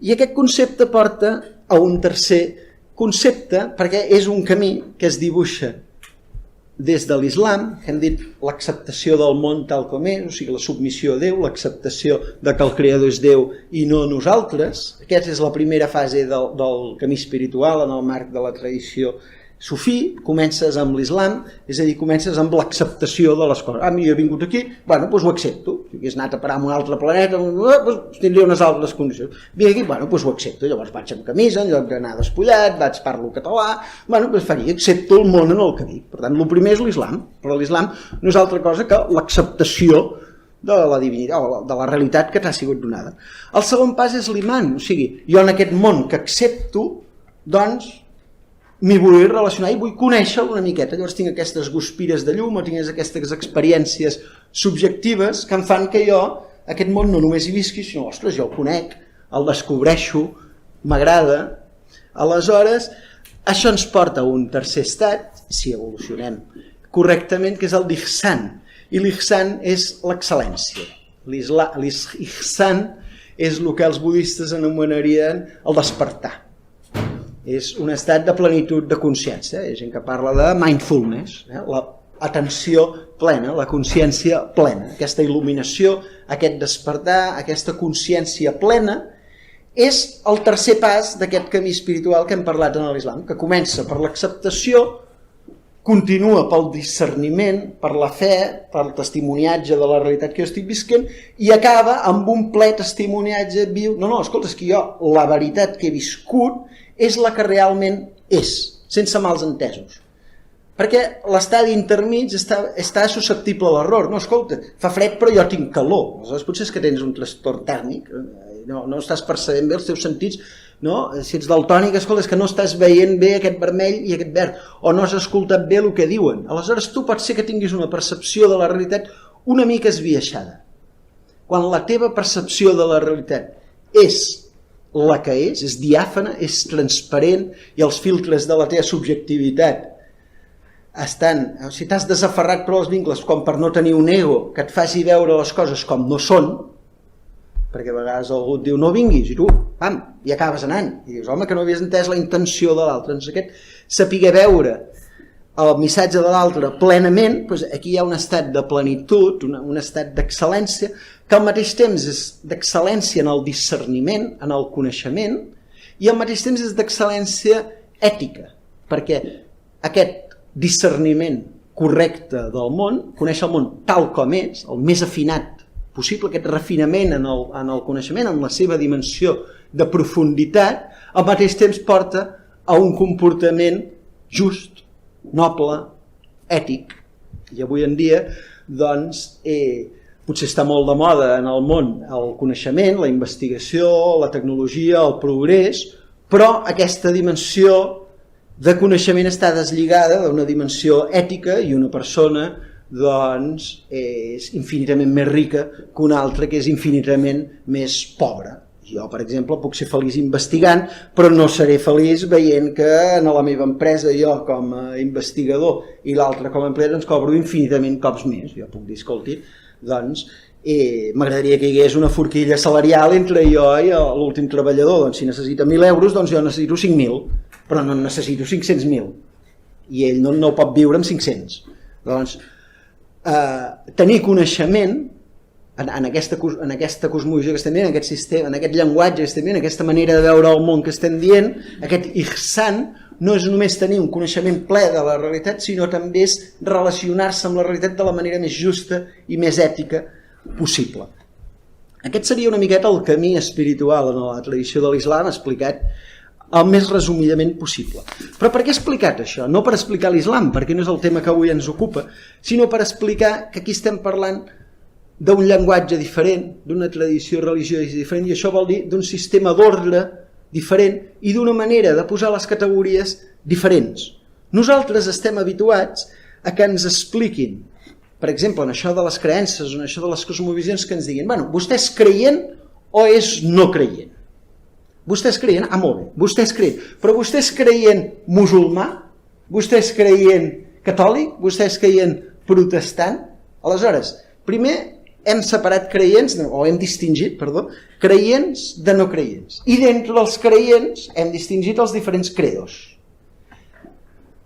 I aquest concepte porta a un tercer concepte, perquè és un camí que es dibuixa des de l'islam, que hem dit l'acceptació del món tal com és, o sigui, la submissió a Déu, l'acceptació de que el creador és Déu i no nosaltres. Aquesta és la primera fase del camí espiritual en el marc de la tradició sufí. Comences amb l'islam, és a dir, comences amb l'acceptació de les coses. Jo he vingut aquí, bueno, doncs ho accepto. Si hagués anat a parar a un altre planeta, doncs tindria unes altres condicions. Vinc aquí, bueno, doncs ho accepto. Llavors vaig amb camisa, en lloc d'anar despullat, parlo català, bueno, doncs accepto el món en el que vic. Per tant, el primer és l'islam, però l'islam no és altra cosa que l'acceptació de la divinitat, o de la realitat que t'ha sigut donada. El segon pas és l'iman, o sigui, jo en aquest món que accepto, doncs, m'hi vull relacionar i vull conèixer una miqueta. Llavors tinc aquestes guspires de llum o tinc aquestes experiències subjectives que em fan que jo aquest món no només hi visqui, sinó, ostres, jo el conec, el descobreixo, m'agrada. Aleshores, això ens porta a un tercer estat, si evolucionem correctament, que és el d'ihsan. I l'ihsan és l'excel·lència. L'ihsan és el que els budistes anomenarien el despertar. És un estat de plenitud de consciència. Hi ha gent que parla de mindfulness, l'atenció plena, la consciència plena. Aquesta il·luminació, aquest despertar, aquesta consciència plena és el tercer pas d'aquest camí espiritual que hem parlat en l'islam, que comença per l'acceptació, continua pel discerniment, per la fe, pel testimoniatge de la realitat que jo estic visquent i acaba amb un ple testimoniatge viu. No, escolta, és que jo la veritat que he viscut és la que realment és, sense mals entesos. Perquè l'estadi intermig està susceptible a l'error. No, escolta, fa fred però jo tinc calor. Aleshores potser és que tens un trastorn tèrmic, no estàs percebent bé els teus sentits, no? Si ets daltònic, escolta, és que no estàs veient bé aquest vermell i aquest verd, o no has escoltat bé el que diuen. Aleshores tu pot ser que tinguis una percepció de la realitat una mica esbiaixada. Quan la teva percepció de la realitat és la que és diàfana, és transparent i els filtres de la teva subjectivitat si t'has desaferrat per als vincles com per no tenir un ego que et faci veure les coses com no són, perquè a vegades algú et diu no vinguis i tu, pam, i acabes anant i dius, home, que no havies entès la intenció de l'altre. Doncs aquest saber veure el missatge de l'altre plenament, doncs aquí hi ha un estat de plenitud, un estat d'excel·lència, que al mateix temps és d'excel·lència en el discerniment, en el coneixement, i al mateix temps és d'excel·lència ètica, perquè aquest discerniment correcte del món, conèixer el món tal com és, el més afinat possible, aquest refinament en el coneixement, en la seva dimensió de profunditat, al mateix temps porta a un comportament just, noble, ètic. I avui en dia, doncs, potser està molt de moda en el món el coneixement, la investigació, la tecnologia, el progrés, però aquesta dimensió de coneixement està deslligada d'una dimensió ètica i una persona doncs és infinitament més rica que una altra que és infinitament més pobra. Jo, per exemple, puc ser feliç investigant, però no seré feliç veient que en la meva empresa jo com a investigador i l'altre com a empleat doncs cobro infinitament cops més. Jo puc dir, escolti, doncs m'agradaria que hi hagués una forquilla salarial entre jo i l'últim treballador. Doncs si necessita 1.000 euros, doncs jo necessito 5.000, però no necessito 500.000. I ell no pot viure amb 500. Doncs tenir coneixement en aquesta cosmologia que estem dient, en aquest sistema, en aquest llenguatge que estem dient, en aquesta manera de veure el món que estem dient, aquest ihsan no és només tenir un coneixement ple de la realitat, sinó també és relacionar-se amb la realitat de la manera més justa i més ètica possible. Aquest seria una miqueta el camí espiritual en la tradició de l'islam explicat el més resumidament possible. Però per què he explicat això? No per explicar l'islam, perquè no és el tema que avui ens ocupa, sinó per explicar que aquí estem parlant d'un llenguatge diferent, d'una tradició religiosa diferent, i això vol dir d'un sistema d'ordre diferent i d'una manera de posar les categories diferents. Nosaltres estem habituats a que ens expliquin, per exemple, en això de les creences, en això de les cosmovisions, que ens diguin, bueno, vostè és creient o és no creient? Vostè és creient? Ah, molt bé, vostè és creient. Però vostè és creient musulmà? Vostè és creient catòlic? Vostè és creient protestant? Aleshores, primer hem separat creients, o hem distingit, perdó, creients de no creients. I d'entre dels creients hem distingit els diferents credos.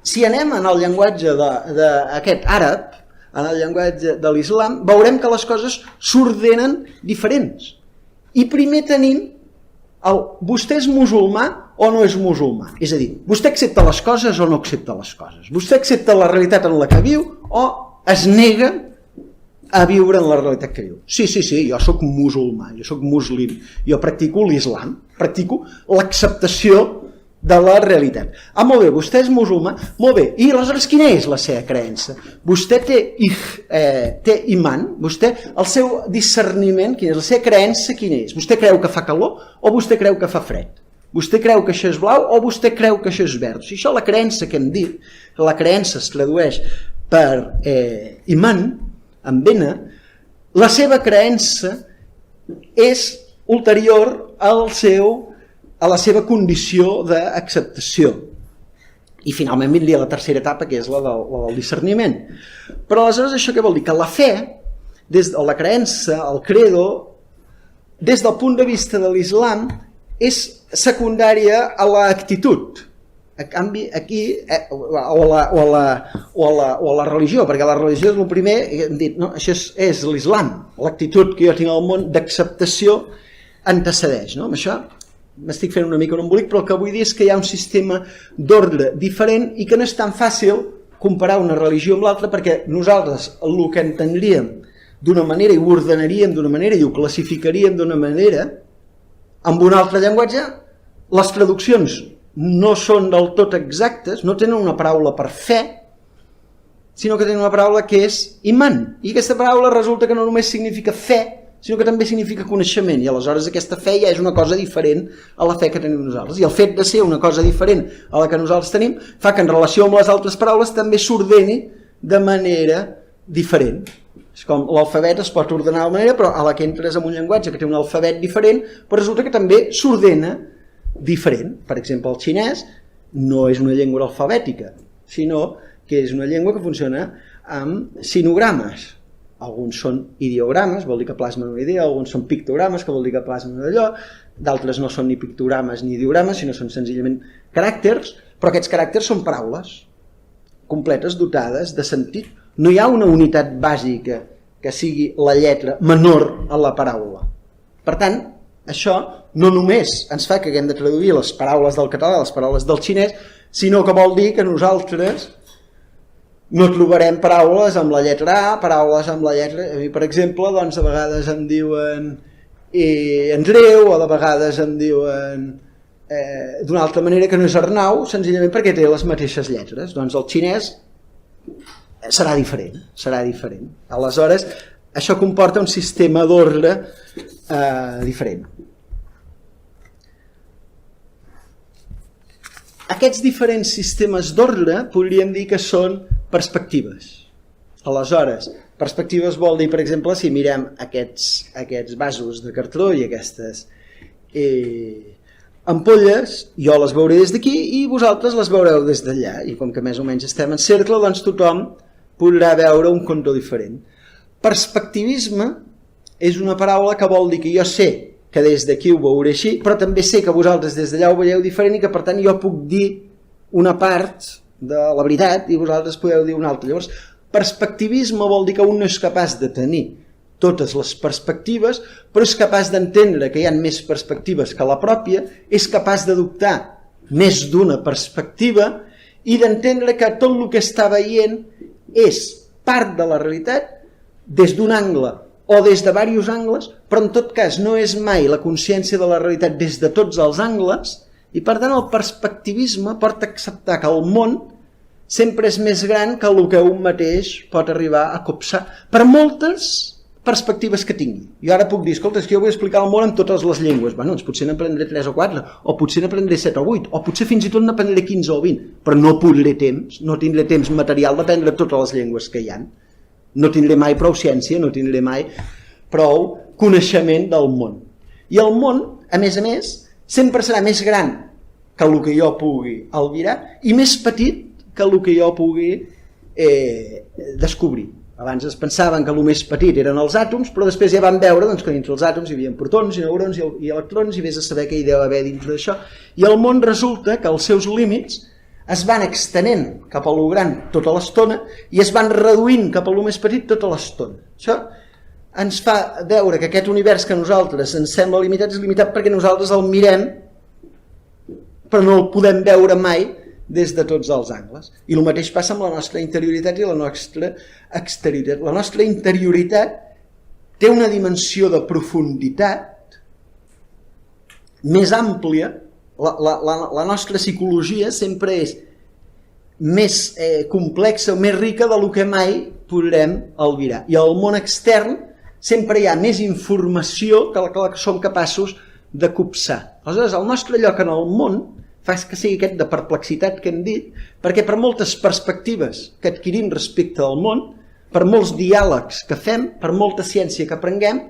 Si anem en el llenguatge d'aquest àrab, en el llenguatge de l'islam, veurem que les coses s'ordenen diferents. I primer tenim vostè és musulmà o no és musulmà? És a dir, vostè accepta les coses o no accepta les coses? Vostè accepta la realitat en la que viu o es nega a viure en la realitat que viu? Sí, jo sóc musulmà, jo sóc muslim, jo practico l'islam, practico l'acceptació de la realitat. Ah, molt bé, vostè és musulmà, molt bé, i aleshores quina és la seva creença? Vostè té iman, el seu discerniment, quina és la seva creença, quina és? Vostè creu que fa calor o vostè creu que fa fred? Vostè creu que això és blau o vostè creu que això és verd? Si això la creença que hem dit, la creença es tradueix per iman, amb bena, la seva creença és ulterior a la seva condició d'acceptació. I finalment vindria la tercera etapa, que és la del discerniment. Però aleshores això què vol dir? Que la fe, la creença, el credo, des del punt de vista de l'islam, és secundària a l'actitud. A canvi, aquí, o a la religió, perquè la religió és el primer, hem dit, no, això és l'islam. L'actitud que jo tinc al món d'acceptació antecedeix. No? Amb això m'estic fent una mica un embolic, però el que vull dir és que hi ha un sistema d'ordre diferent i que no és tan fàcil comparar una religió amb l'altra, perquè nosaltres el que entendríem d'una manera i ho ordenaríem d'una manera i ho classificaríem d'una manera, amb un altre llenguatge, les traduccions no són del tot exactes, no tenen una paraula per fe, sinó que tenen una paraula que és iman. I aquesta paraula resulta que no només significa fe, sinó que també significa coneixement, i aleshores aquesta fe ja és una cosa diferent a la fe que tenim nosaltres. I el fet de ser una cosa diferent a la que nosaltres tenim fa que en relació amb les altres paraules també s'ordeni de manera diferent. És com l'alfabet es pot ordenar de manera, però a la que entres en un llenguatge que té un alfabet diferent, però resulta que també s'ordena diferent. Per exemple, el xinès no és una llengua alfabètica, sinó que és una llengua que funciona amb sinogrames. Alguns són ideogrames, vol dir que plasmen una idea, alguns són pictogrames, que vol dir que plasmen allò, d'altres no són ni pictogrames ni ideogrames, sinó són senzillament caràcters, però aquests caràcters són paraules completes, dotades de sentit. No hi ha una unitat bàsica que sigui la lletra menor a la paraula. Per tant, això no només ens fa que haguem de traduir les paraules del català, les paraules del xinès, sinó que vol dir que nosaltres no trobarem paraules amb la lletra A, paraules amb la lletra... A mi, per exemple, doncs, a vegades em diuen Andreu, o de vegades em diuen d'una altra manera que no és Arnau, senzillament perquè té les mateixes lletres. Doncs el xinès serà diferent, serà diferent. Aleshores, això comporta un sistema d'ordre diferent. Aquests diferents sistemes d'ordre podríem dir que són perspectives. Aleshores, perspectives vol dir, per exemple, si mirem aquests vasos de cartró i aquestes ampolles, jo les veuré des d'aquí i vosaltres les veureu des d'allà. I com que més o menys estem en cercle, doncs tothom podrà veure un contorn diferent. Perspectivisme és una paraula que vol dir que jo sé que des d'aquí ho veuré així, però també sé que vosaltres des d'allà ho veieu diferent i que per tant jo puc dir una part de la veritat i vosaltres podeu dir una altra. Llavors, perspectivisme vol dir que un no és capaç de tenir totes les perspectives, però és capaç d'entendre que hi ha més perspectives que la pròpia, és capaç d'adoptar més d'una perspectiva i d'entendre que tot el que està veient és part de la realitat des d'un angle o des de diversos angles, però en tot cas no és mai la consciència de la realitat des de tots els angles, i per tant el perspectivisme porta a acceptar que el món sempre és més gran que el que un mateix pot arribar a copsar per moltes perspectives que tingui. Jo ara puc dir, escolta, és que jo vull explicar el món en totes les llengües. Bueno, doncs potser n'aprendré 3 o 4, o potser n'aprendré 7 o 8, o potser fins i tot n'aprendré 15 o 20, però no podré temps, no tindré temps material d'aprendre totes les llengües que hi ha. No tindré mai prou ciència, no tindré mai prou coneixement del món. I el món, a més, sempre serà més gran que el que jo pugui albirar i més petit que el que jo pugui descobrir. Abans es pensaven que el més petit eren els àtoms, però després ja van veure que dintre els àtoms hi havia protons i neurons i electrons i vés a saber què hi deu haver dintre d'això. I el món resulta que els seus límits es van extenent cap a lo gran tota l'estona i es van reduint cap a lo més petit tota l'estona. Això ens fa veure que aquest univers que a nosaltres ens sembla limitat és limitat perquè nosaltres el mirem però no el podem veure mai des de tots els angles. I el mateix passa amb la nostra interioritat i la nostra exterioritat. La nostra interioritat té una dimensió de profunditat més àmplia. La nostra psicologia sempre és més complexa o més rica del que mai podrem albirar. I al món extern sempre hi ha més informació que la que som capaços de copsar. Aleshores, el nostre lloc en el món fa que sigui aquest de perplexitat que hem dit, perquè per moltes perspectives que adquirim respecte al món, per molts diàlegs que fem, per molta ciència que aprenguem,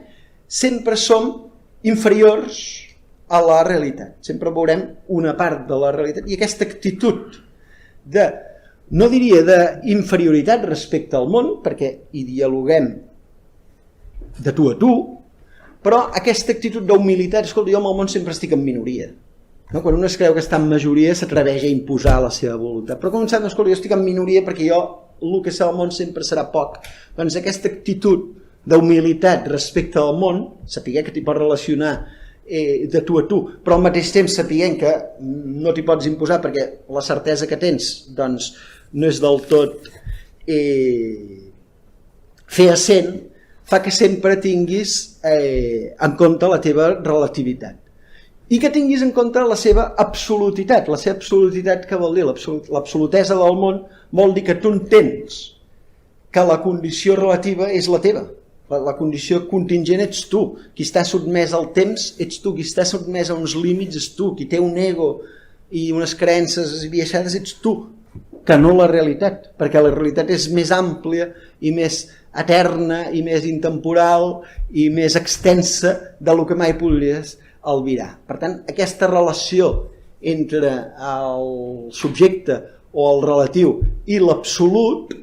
sempre som inferiors a la realitat. Sempre veurem una part de la realitat. I aquesta actitud de, no diria d'inferioritat respecte al món, perquè hi dialoguem de tu a tu, però aquesta actitud d'humilitat, escolta, jo amb el món sempre estic en minoria. No? Quan un es creu que està en majoria s'atreveix a imposar la seva voluntat. Però quan un sap, escolta, jo estic en minoria perquè jo el que sé del món sempre serà poc. Doncs aquesta actitud d'humilitat respecte al món, saber que t'hi pots relacionar de tu a tu, però al mateix temps sapiguent que no t'hi pots imposar perquè la certesa que tens doncs, no és del tot fehaent, fa que sempre tinguis en compte la teva relativitat i que tinguis en compte la seva absolutitat. La seva absolutitat, què vol dir? L'absolutesa del món vol dir que tu entens que la condició relativa és la teva. La condició contingent ets tu, qui està sotmès al temps ets tu, qui està sotmès a uns límits ets tu, qui té un ego i unes creences esbiaixades ets tu, que no la realitat, perquè la realitat és més àmplia i més eterna i més intemporal i més extensa del que mai podries albirar. Per tant, aquesta relació entre el subjecte o el relatiu i l'absolut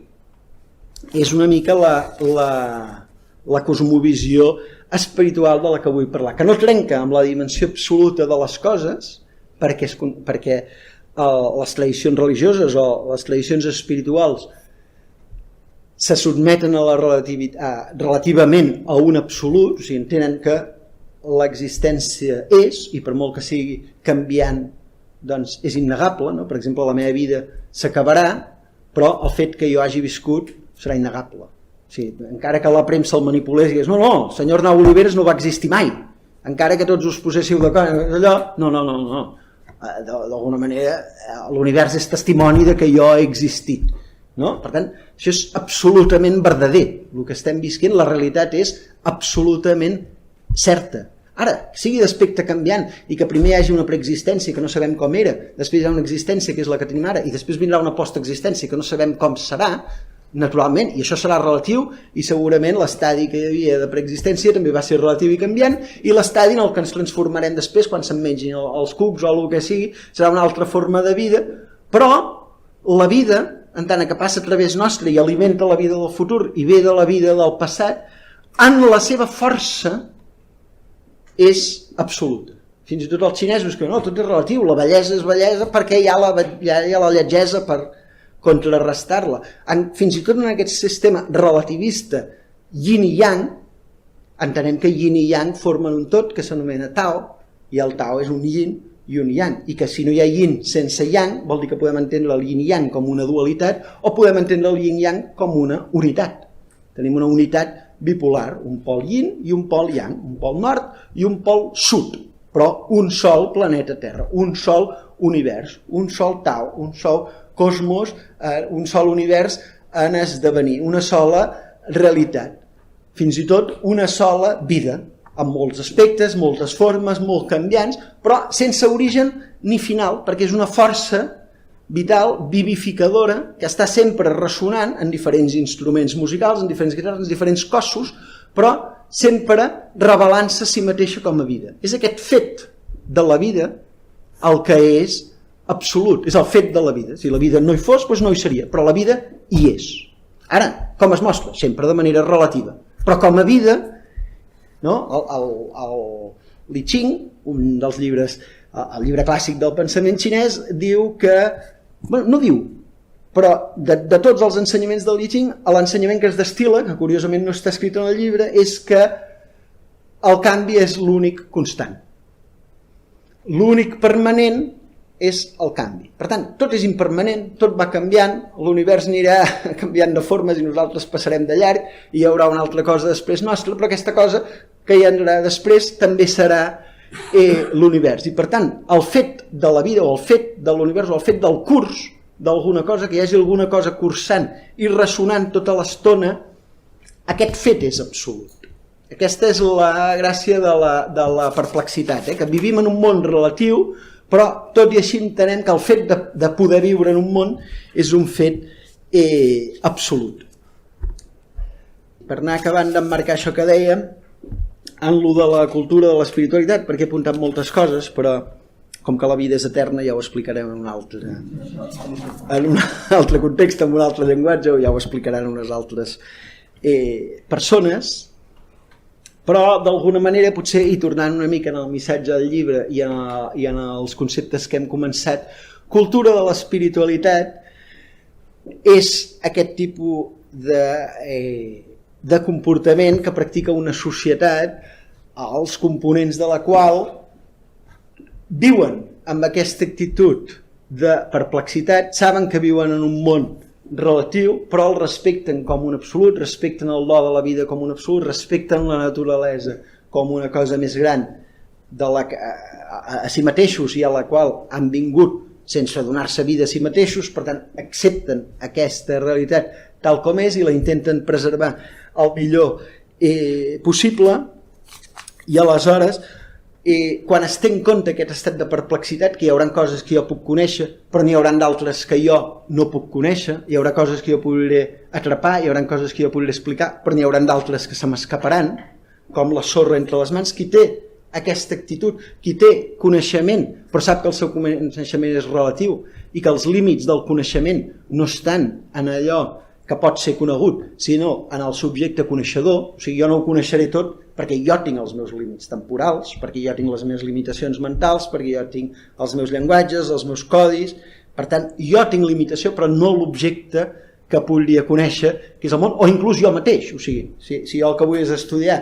és una mica la cosmovisió espiritual de la que vull parlar, que no trenca amb la dimensió absoluta de les coses, perquè les tradicions religioses o les tradicions espirituals se sotmeten a la relativament a un absolut, o sigui, entenen que l'existència és, i per molt que sigui canviant, doncs és innegable, no? Per exemple, la meva vida s'acabarà, però el fet que jo hagi viscut serà innegable. O sigui, encara que la premsa el manipulés i digués, no, el senyor Arnau Oliveres no va existir mai, encara que tots us poséssiu d'acord, allò, no. D'alguna manera l'univers és testimoni de que jo he existit, no? Per tant, això és absolutament verdader, el que estem visquent, la realitat és absolutament certa. Ara, sigui d'aspecte canviant i que primer hi hagi una preexistència que no sabem com era, després hi ha una existència que és la que tenim ara i després vindrà una posteexistència que no sabem com serà, naturalment, i això serà relatiu, i segurament l'estadi que hi havia de preexistència també va ser relatiu i canviant, i l'estadi en el que ens transformarem després quan se'n mengin els cucs o el que sigui serà una altra forma de vida, però la vida, en tant que passa a través nostre i alimenta la vida del futur i ve de la vida del passat, en la seva força és absoluta. Fins i tot els xinesos que no, tot és relatiu, la bellesa és bellesa perquè hi ha la lletgesa per contrarrestar-la. Fins i tot en aquest sistema relativista yin i yang, entenem que yin i yang formen un tot que s'anomena Tao, i el Tao és un yin i un yang, i que si no hi ha yin sense yang, vol dir que podem entendre el yin i yang com una dualitat, o podem entendre el yin i yang com una unitat. Tenim una unitat bipolar, un pol yin i un pol yang, un pol nord i un pol sud, però un sol planeta Terra, un sol univers, un sol Tao, un sol cosmos, un sol univers en esdevenir, una sola realitat, fins i tot una sola vida, amb molts aspectes, moltes formes, molt canviants, però sense origen ni final, perquè és una força vital, vivificadora, que està sempre ressonant en diferents instruments musicals, en diferents guitarres, en diferents cossos, però sempre revelant-se a si mateixa com a vida. És aquest fet de la vida el que és absolut, és el fet de la vida. Si la vida no hi fos, doncs no hi seria, però la vida hi és. Ara, com es mostra? Sempre de manera relativa. Però com a vida, no? El Li Ching, un dels llibres, el llibre clàssic del pensament xinès, diu que, bueno, no diu, però de tots els ensenyaments del Li Ching, l'ensenyament que es destil·la, que curiosament no està escrit en el llibre, és que el canvi és l'únic constant. L'únic permanent és el canvi. Per tant, tot és impermanent, tot va canviant, l'univers anirà canviant de formes i nosaltres passarem de llarg i hi haurà una altra cosa després nostra, però aquesta cosa que hi haurà després també serà l'univers. I per tant, el fet de la vida o el fet de l'univers o el fet del curs d'alguna cosa, que hi hagi alguna cosa cursant i ressonant tota l'estona, aquest fet és absolut. Aquesta és la gràcia de la perplexitat, que vivim en un món relatiu, però tot i així entenem que el fet de poder viure en un món és un fet absolut. Per anar acabant d'emmarcar això que dèiem, en lo de la cultura de l'espiritualitat, perquè he apuntat moltes coses, però com que la vida és eterna ja ho explicarem en un altre context, en un altre llenguatge, o ja ho explicaran unes altres persones, però d'alguna manera potser, i tornant una mica en el missatge del llibre i en els conceptes que hem començat, cultura de l'espiritualitat és aquest tipus de comportament que practica una societat, els components de la qual viuen amb aquesta actitud de perplexitat, saben que viuen en un món relatiu, però el respecten com un absolut, respecten el do de la vida com un absolut, respecten la naturalesa com una cosa més gran a si mateixos i a la qual han vingut sense donar-se vida a si mateixos, per tant accepten aquesta realitat tal com és i la intenten preservar el millor possible, i aleshores quan es té en compte aquest estat de perplexitat, que hi haurà coses que jo puc conèixer però n'hi haurà d'altres que jo no puc conèixer, hi haurà coses que jo podré atrapar, hi haurà coses que jo podré explicar, però n'hi haurà d'altres que se m'escaparan, com la sorra entre les mans. Qui té aquesta actitud. Qui té coneixement però sap que el seu coneixement és relatiu i que els límits del coneixement no estan en allò que pot ser conegut, sinó en el subjecte coneixedor. O sigui, jo no ho coneixeré tot perquè jo tinc els meus límits temporals, perquè jo tinc les meves limitacions mentals, perquè jo tinc els meus llenguatges, els meus codis. Per tant, jo tinc limitació, però no l'objecte que podria conèixer, que és el món, o inclús jo mateix. O sigui, si jo el que vull és estudiar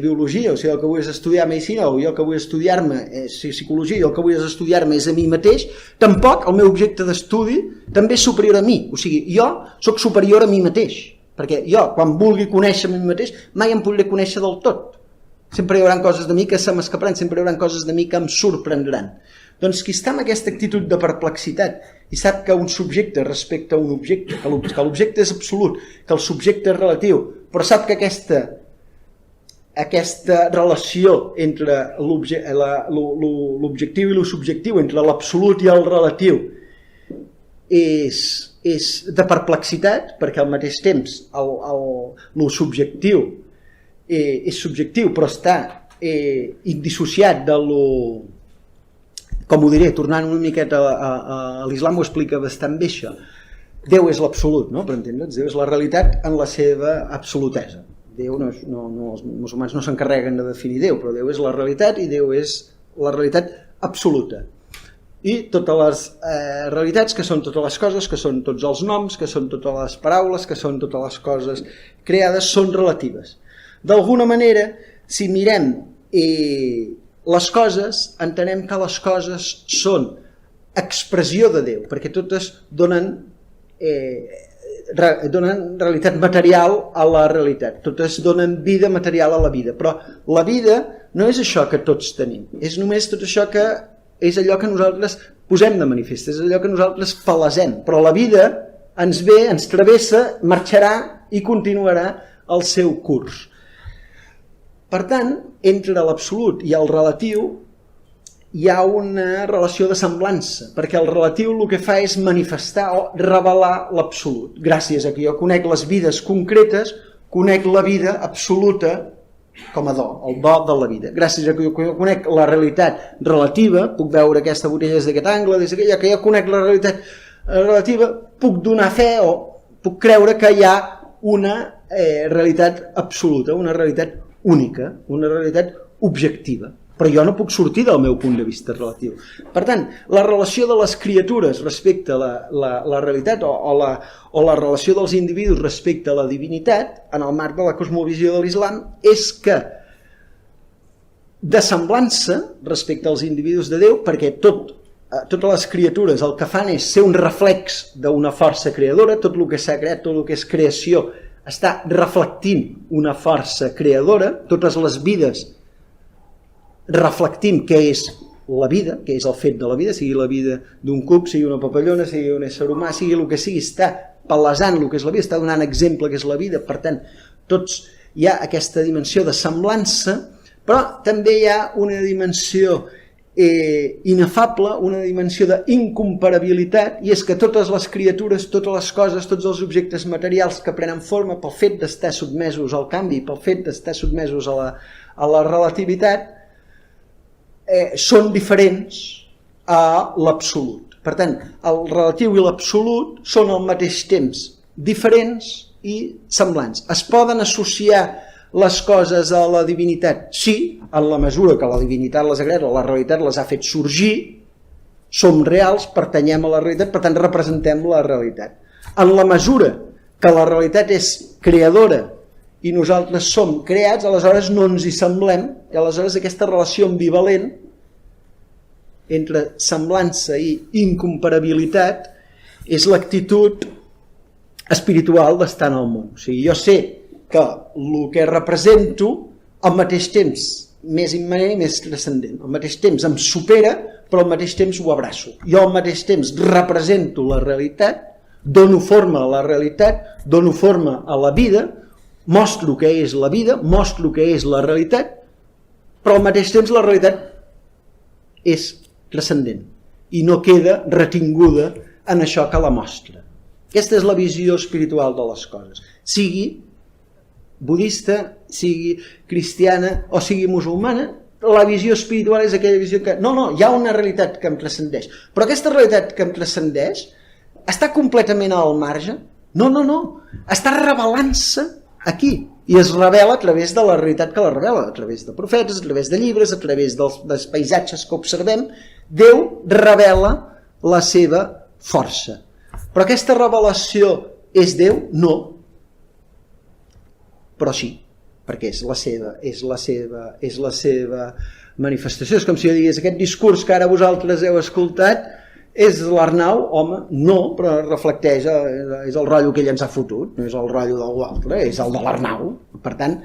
biologia, o si el que vull és estudiar medicina, o jo el que vull estudiar-me psicologia, o el que vull és estudiar-me és a mi mateix, tampoc el meu objecte d'estudi també és superior a mi. O sigui, jo sóc superior a mi mateix, perquè jo, quan vulgui conèixer a mi mateix, mai em podré conèixer del tot. Sempre hi haurà coses de mi que se m'escaparan, sempre hi haurà coses de mi que em sorprendran. Doncs qui està en aquesta actitud de perplexitat i sap que un subjecte respecte a un objecte, que l'objecte és absolut, que el subjecte és relatiu, però sap que aquesta relació entre l'objectiu i el subjectiu, entre l'absolut i el relatiu, és de perplexitat, perquè al mateix temps el subjectiu és subjectiu, però està indissociat de lo... Com ho diré, tornant una miqueta a l'islam ho explica bastant bé això. Déu és l'absolut, no? Per entendre'ns, Déu és la realitat en la seva absolutesa. Déu els musulmans no s'encarreguen de definir Déu, però Déu és la realitat i Déu és la realitat absoluta. I totes les realitats, que són totes les coses, que són tots els noms, que són totes les paraules, que són totes les coses creades, són relatives. D'alguna manera, si mirem les coses, entenem que les coses són expressió de Déu, perquè totes donen realitat material a la realitat, totes donen vida material a la vida, però la vida no és això que tots tenim, és només tot això que és allò que nosaltres posem de manifest, és allò que nosaltres palesem, però la vida ens ve, ens travessa, marxarà i continuarà el seu curs. Per tant, entre l'absolut i el relatiu hi ha una relació de semblança, perquè el relatiu el que fa és manifestar o revelar l'absolut. Gràcies a que jo conec les vides concretes, conec la vida absoluta com a do, el do de la vida. Gràcies a que jo conec la realitat relativa, puc veure aquesta botella des d'aquest angle, des d'aquella, que jo conec la realitat relativa, puc donar fe o puc creure que hi ha una realitat absoluta, una realitat única, una realitat objectiva, però jo no puc sortir del meu punt de vista relatiu. Per tant, la relació de les criatures respecte a la realitat o la relació dels individus respecte a la divinitat, en el marc de la cosmovisió de l'islam, és que de semblança respecte als individus de Déu, perquè totes les criatures el que fan és ser un reflex d'una força creadora, tot el que s'ha creat, tot el que és creació, està reflectint una força creadora, totes les vides reflectint què és la vida, què és el fet de la vida, sigui la vida d'un cuc, sigui una papallona, sigui un ésser humà, sigui el que sigui, està palesant el que és la vida, està donant exemple que és la vida. Per tant, tots hi ha aquesta dimensió de semblança, però també hi ha una dimensió inefable, una dimensió d'incomparabilitat, i és que totes les criatures, totes les coses, tots els objectes materials que prenen forma pel fet d'estar sotmesos al canvi, pel fet d'estar sotmesos a la relativitat, són diferents a l'absolut. Per tant, el relatiu i l'absolut són al mateix temps diferents i semblants. Es poden associar les coses a la divinitat? Sí, en la mesura que la divinitat les ha creat o la realitat les ha fet sorgir, som reals, pertanyem a la realitat, per tant representem la realitat. En la mesura que la realitat és creadora i nosaltres som creats, aleshores no ens hi semblem, i aleshores aquesta relació ambivalent entre semblança i incomparabilitat és l'actitud espiritual d'estar en el món. O sigui, jo sé que el que represento al mateix temps més immanent i més transcendent. Al mateix temps em supera, però al mateix temps ho abraço. Jo al mateix temps represento la realitat, dono forma a la realitat, dono forma a la vida, mostro què és la vida, mostro què és la realitat, però al mateix temps la realitat és transcendent i no queda retinguda en això que la mostra. Aquesta és la visió espiritual de les coses. Sigui budista, sigui cristiana o sigui musulmana, la visió espiritual és aquella visió que... No, hi ha una realitat que em transcendeix. Però aquesta realitat que em transcendeix està completament al marge? No. Està revelant-se aquí. I es revela a través de la realitat que la revela, a través de profetes, a través de llibres, a través dels paisatges que observem. Déu revela la seva força. Però aquesta revelació és Déu? No. Però sí. Perquè és la seva manifestació. És com si jo digués, aquest discurs que ara vosaltres heu escoltat és l'Arnau, home, no, però reflecteix, és el rotllo que ell ens ha fotut, no és el rotllo d'algú altre, és el de l'Arnau. Per tant,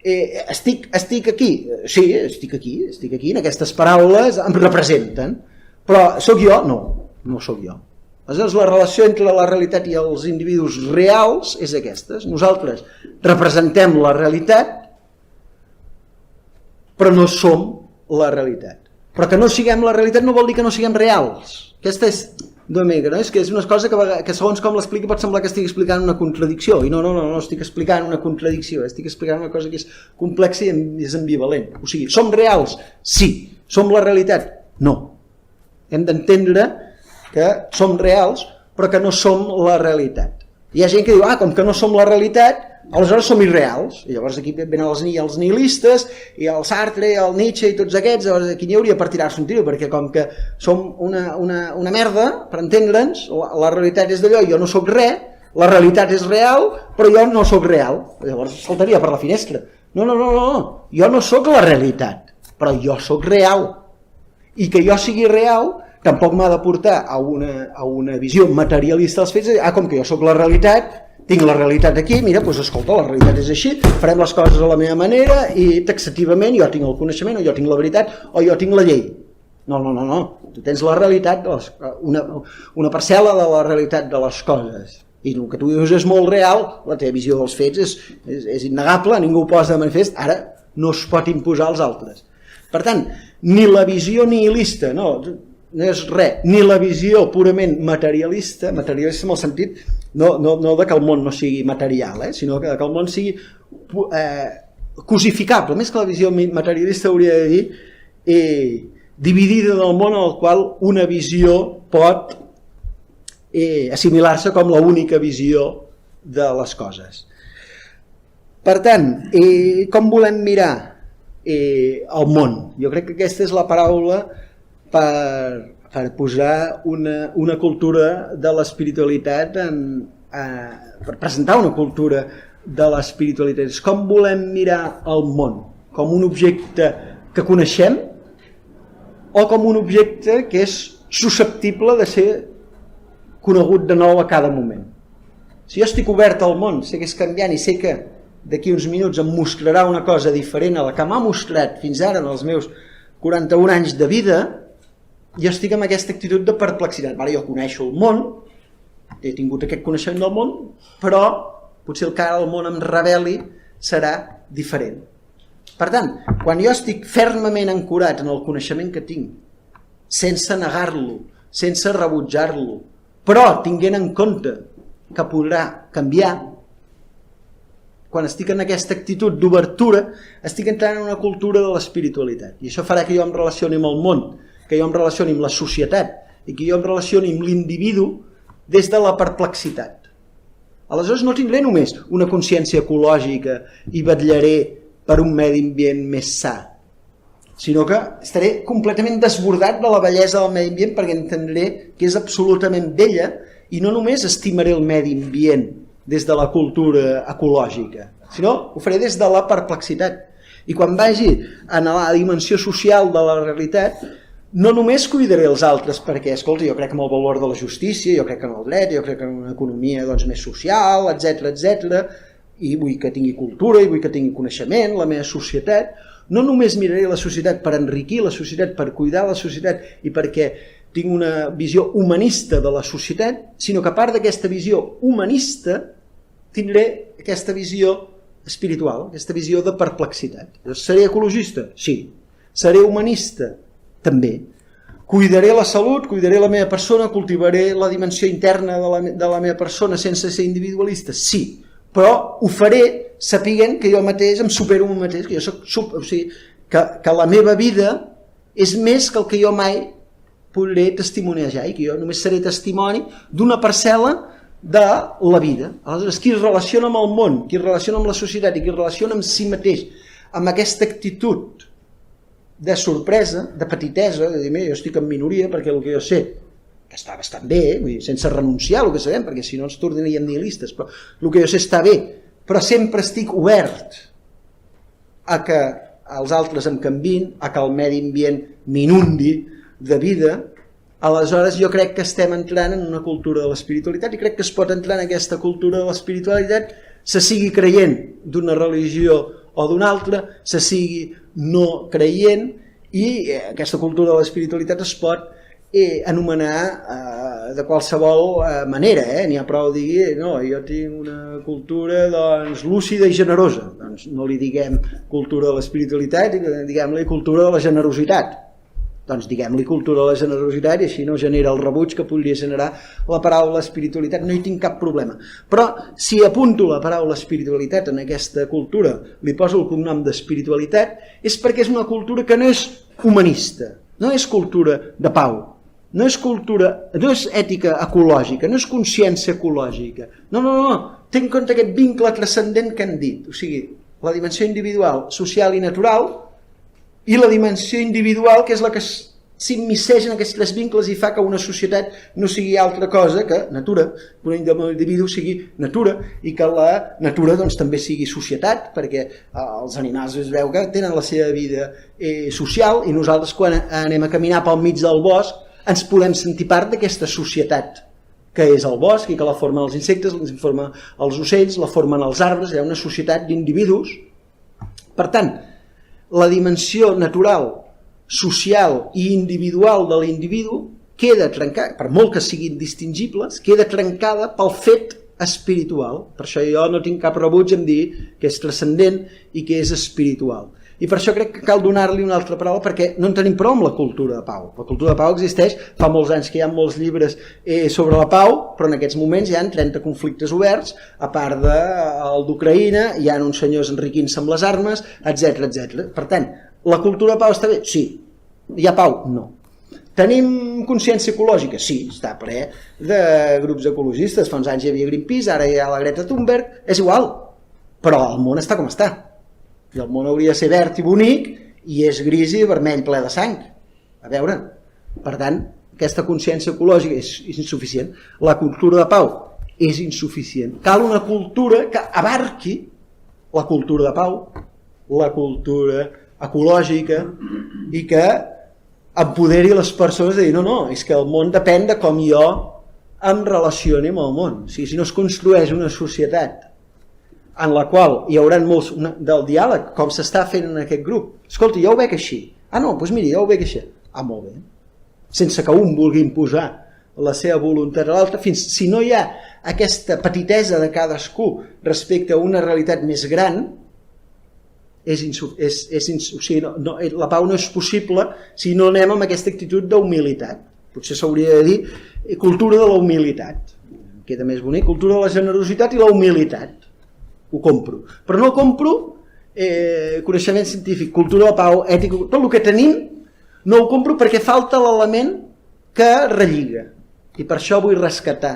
estic aquí, sí, estic aquí, en aquestes paraules em representen, però sóc jo? No sóc jo. Aleshores, la relació entre la realitat i els individus reals és aquesta. Nosaltres representem la realitat, però no som la realitat. Però que no siguem la realitat no vol dir que no siguem reals. Aquesta és una mica, no? És que és una cosa que segons com l'expliqui pot semblar que estic explicant una contradicció. I no estic explicant una contradicció, estic explicant una cosa que és complexa i és ambivalent. O sigui, som reals? Sí. Som la realitat? No. Hem d'entendre que som reals, però que no som la realitat. Hi ha gent que diu, com que no som la realitat, aleshores som irreals. I llavors aquí venen els nihilistes, i el Sartre, i el Nietzsche, i tots aquests, llavors aquí n'hi hauria per tirar-se un tiro, perquè com que som una merda, per entendre'ns, la realitat és d'allò, jo no sóc res, la realitat és real, però jo no sóc real. Llavors saltaria per la finestra. No, jo no sóc la realitat, però jo sóc real. I que jo sigui real tampoc m'ha de portar a una visió materialista dels fets, com que jo sóc la realitat, tinc la realitat aquí, mira, doncs escolta, la realitat és així, farem les coses a la meva manera i taxativament jo tinc el coneixement, o jo tinc la veritat, o jo tinc la llei. No, tu tens la realitat, una parcel·la de la realitat de les coses, i el que tu dius és molt real, la teva visió dels fets és innegable, ningú ho posa de manifest, ara no es pot imposar als altres. Per tant, ni la visió nihilista, no és res, ni la visió purament materialista en el sentit no que el món no sigui material, sinó que el món sigui cosificable, més que la visió materialista hauria de dir dividida del món en el qual una visió pot assimilar-se com l'única visió de les coses. Per tant, com volem mirar el món? Jo crec que aquesta és la paraula per posar una cultura de l'espiritualitat, per presentar una cultura de l'espiritualitat. Com volem mirar el món? Com un objecte que coneixem o com un objecte que és susceptible de ser conegut de nou a cada moment? Si jo estic obert al món, sé que és canviant i sé que d'aquí uns minuts em mostrarà una cosa diferent a la que m'ha mostrat fins ara en els meus 41 anys de vida, jo estic amb aquesta actitud de perplexitat. Jo coneixo el món, he tingut aquest coneixement del món, però potser el que ara el món em reveli serà diferent. Per tant, quan jo estic fermament ancorat en el coneixement que tinc, sense negar-lo, sense rebutjar-lo, però tinguent en compte que podrà canviar, quan estic en aquesta actitud d'obertura, estic entrant en una cultura de l'espiritualitat. I això farà que jo em relacioni amb el món, que jo em relacioni amb la societat i que jo em relacioni amb l'individu des de la perplexitat. Aleshores no tindré només una consciència ecològica i vetllaré per un medi ambient més sa, sinó que estaré completament desbordat de la bellesa del medi ambient perquè entendré que és absolutament bella i no només estimaré el medi ambient des de la cultura ecològica, sinó ho faré des de la perplexitat. I quan vagi a la dimensió social de la realitat, no només cuidaré els altres perquè, escolta, jo crec en el valor de la justícia, jo crec en el dret, jo crec en una economia més social, etc, i vull que tingui cultura, i vull que tingui coneixement, la meva societat. No només miraré la societat per enriquir la societat, per cuidar la societat i perquè tinc una visió humanista de la societat, sinó que a part d'aquesta visió humanista tindré aquesta visió espiritual, aquesta visió de perplexitat. Seré ecologista? Sí. Seré humanista? També. Cuidaré la salut, cuidaré la meva persona, cultivaré la dimensió interna de la meva persona sense ser individualista? Sí. Però ho faré sapiguent que jo mateix em supero a mi mateix, que jo soc, que la meva vida és més que el que jo mai podré testimoniar i que jo només seré testimoni d'una parcel·la de la vida. Aleshores, qui es relaciona amb el món, qui es relaciona amb la societat i qui es relaciona amb si mateix, amb aquesta actitud de sorpresa, de petitesa, de dir, jo estic en minoria perquè el que jo sé, que està bastant bé, vull dir, sense renunciar al que sabem, perquè si no ens tornaríem nihilistes, però el que jo sé està bé, però sempre estic obert a que els altres em canviïn, a que el medi ambient m'inundi de vida. Aleshores jo crec que estem entrant en una cultura de l'espiritualitat i crec que es pot entrar en aquesta cultura de l'espiritualitat se sigui creient d'una religió o d'una altra, se sigui no creient, i aquesta cultura de l'espiritualitat es pot anomenar de qualsevol manera, n'hi ha prou dir, no, jo tinc una cultura doncs, lúcida i generosa, doncs no li diguem cultura de l'espiritualitat, diguem-li cultura de la generositat. Doncs diguem-li cultura de la generositat i així no genera el rebuig que podria generar la paraula espiritualitat, no hi tinc cap problema. Però si apunto la paraula espiritualitat en aquesta cultura, li poso el cognom d'espiritualitat, és perquè és una cultura que no és humanista, no és cultura de pau, no és ètica ecològica, no és consciència ecològica, no, té en compte aquest vincle transcendent que hem dit, o sigui, la dimensió individual, social i natural, i la dimensió individual, que és la que s'immisceja en aquests tres vincles i fa que una societat no sigui altra cosa que natura, que un individu sigui natura i que la natura doncs, també sigui societat, perquè els animals es veu que tenen la seva vida social i nosaltres quan anem a caminar pel mig del bosc ens podem sentir part d'aquesta societat que és el bosc i que la formen els insectes, la formen els ocells, la formen els arbres, hi ha una societat d'individus. Per tant, la dimensió natural, social i individual de l'individu queda trencada, per molt que siguin distingibles, queda trencada pel fet espiritual. Per això jo no tinc cap rebuig en dir que és transcendent i que és espiritual. I per això crec que cal donar-li una altra paraula, perquè no en tenim prou amb la cultura de pau. La cultura de pau existeix, fa molts anys que hi ha molts llibres sobre la pau, però en aquests moments hi ha 30 conflictes oberts, a part del d'Ucraïna, hi ha uns senyors enriquint-se amb les armes, etc. Per tant, la cultura de pau està bé? Sí. Hi ha pau? No. Tenim consciència ecològica? Sí, està ple de grups ecologistes. Fa uns anys hi havia Greenpeace, ara hi ha la Greta Thunberg, és igual, però el món està com està. I el món hauria de ser verd i bonic i és gris i vermell ple de sang. A veure, per tant, aquesta consciència ecològica és insuficient. La cultura de pau és insuficient. Cal una cultura que abarqui la cultura de pau, la cultura ecològica i que empoderi les persones de dir no, és que el món depèn de com jo em relacioni amb el món. O sigui, si no es construeix una societat en la qual hi haurà molts del diàleg, com s'està fent en aquest grup. Escolta, jo ho veig així. No, doncs miri, jo ho veig així. Molt bé. Sense que un vulgui imposar la seva voluntat a l'altre, fins si no hi ha aquesta petitesa de cadascú respecte a una realitat més gran, la pau no és possible si no anem amb aquesta actitud d'humilitat. Potser s'hauria de dir cultura de la humilitat. Queda més bonic, cultura de la generositat i la humilitat. Ho compro, però no compro coneixement científic, cultura de pau, ètica, tot el que tenim no ho compro perquè falta l'element que relliga, i per això vull rescatar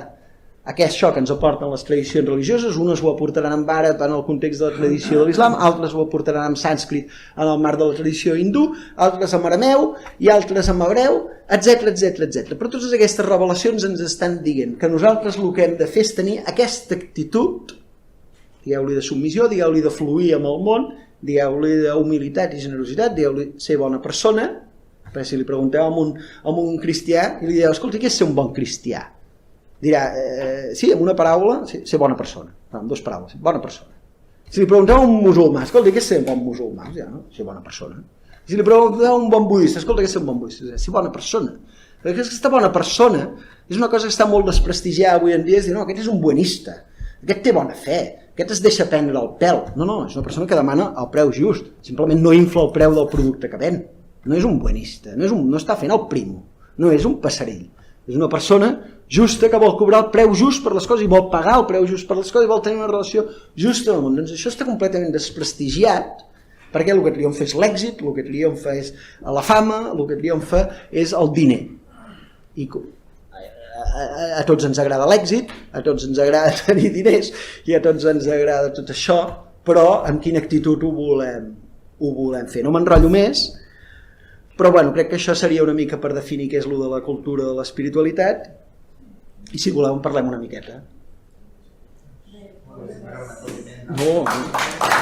això que ens aporten les tradicions religioses. Unes ho aportaran en àrab en el context de la tradició de l'islam, altres ho aportaran en sànscrit en el marc de la tradició hindú, altres en arameu i altres en hebreu, etc. Però totes aquestes revelacions ens estan dient que nosaltres el que hem de fer és tenir aquesta actitud, digueu-li de submissió, digueu-li de fluir amb el món, digueu-li d'humilitat i generositat, digueu-li ser bona persona. Perquè si li pregunteu a un cristià i li dieu, escolta, què és ser un bon cristià? Dirà, sí, amb una paraula, ser bona persona. Amb dues paraules, bona persona. Si li pregunteu a un musulmà, escolta, què és ser un bon musulmà? Ser bona persona. Si li pregunteu a un bon budista, escolta, què és ser un bon budista? Ser bona persona. Perquè aquesta bona persona és una cosa que està molt desprestigiada avui en dia, és dir, no, aquest és un buenista, aquest té bona fe, aquest es deixa prendre el pèl. No, és una persona que demana el preu just, simplement no infla el preu del producte que ven. No és un buenista, no està fent el primo, no és un passarell. És una persona justa que vol cobrar el preu just per les coses i vol pagar el preu just per les coses i vol tenir una relació justa amb el món. Doncs això està completament desprestigiat perquè el que triomfa és l'èxit, el que triomfa és la fama, el que triomfa és el diner. I a tots ens agrada l'èxit, a tots ens agrada tenir diners i a tots ens agrada tot això, però amb quina actitud ho volem fer. No m'enrotllo més, però bueno, crec que això seria una mica per definir què és lo de la cultura de l'espiritualitat, i si voleu en parlem una miqueta. No.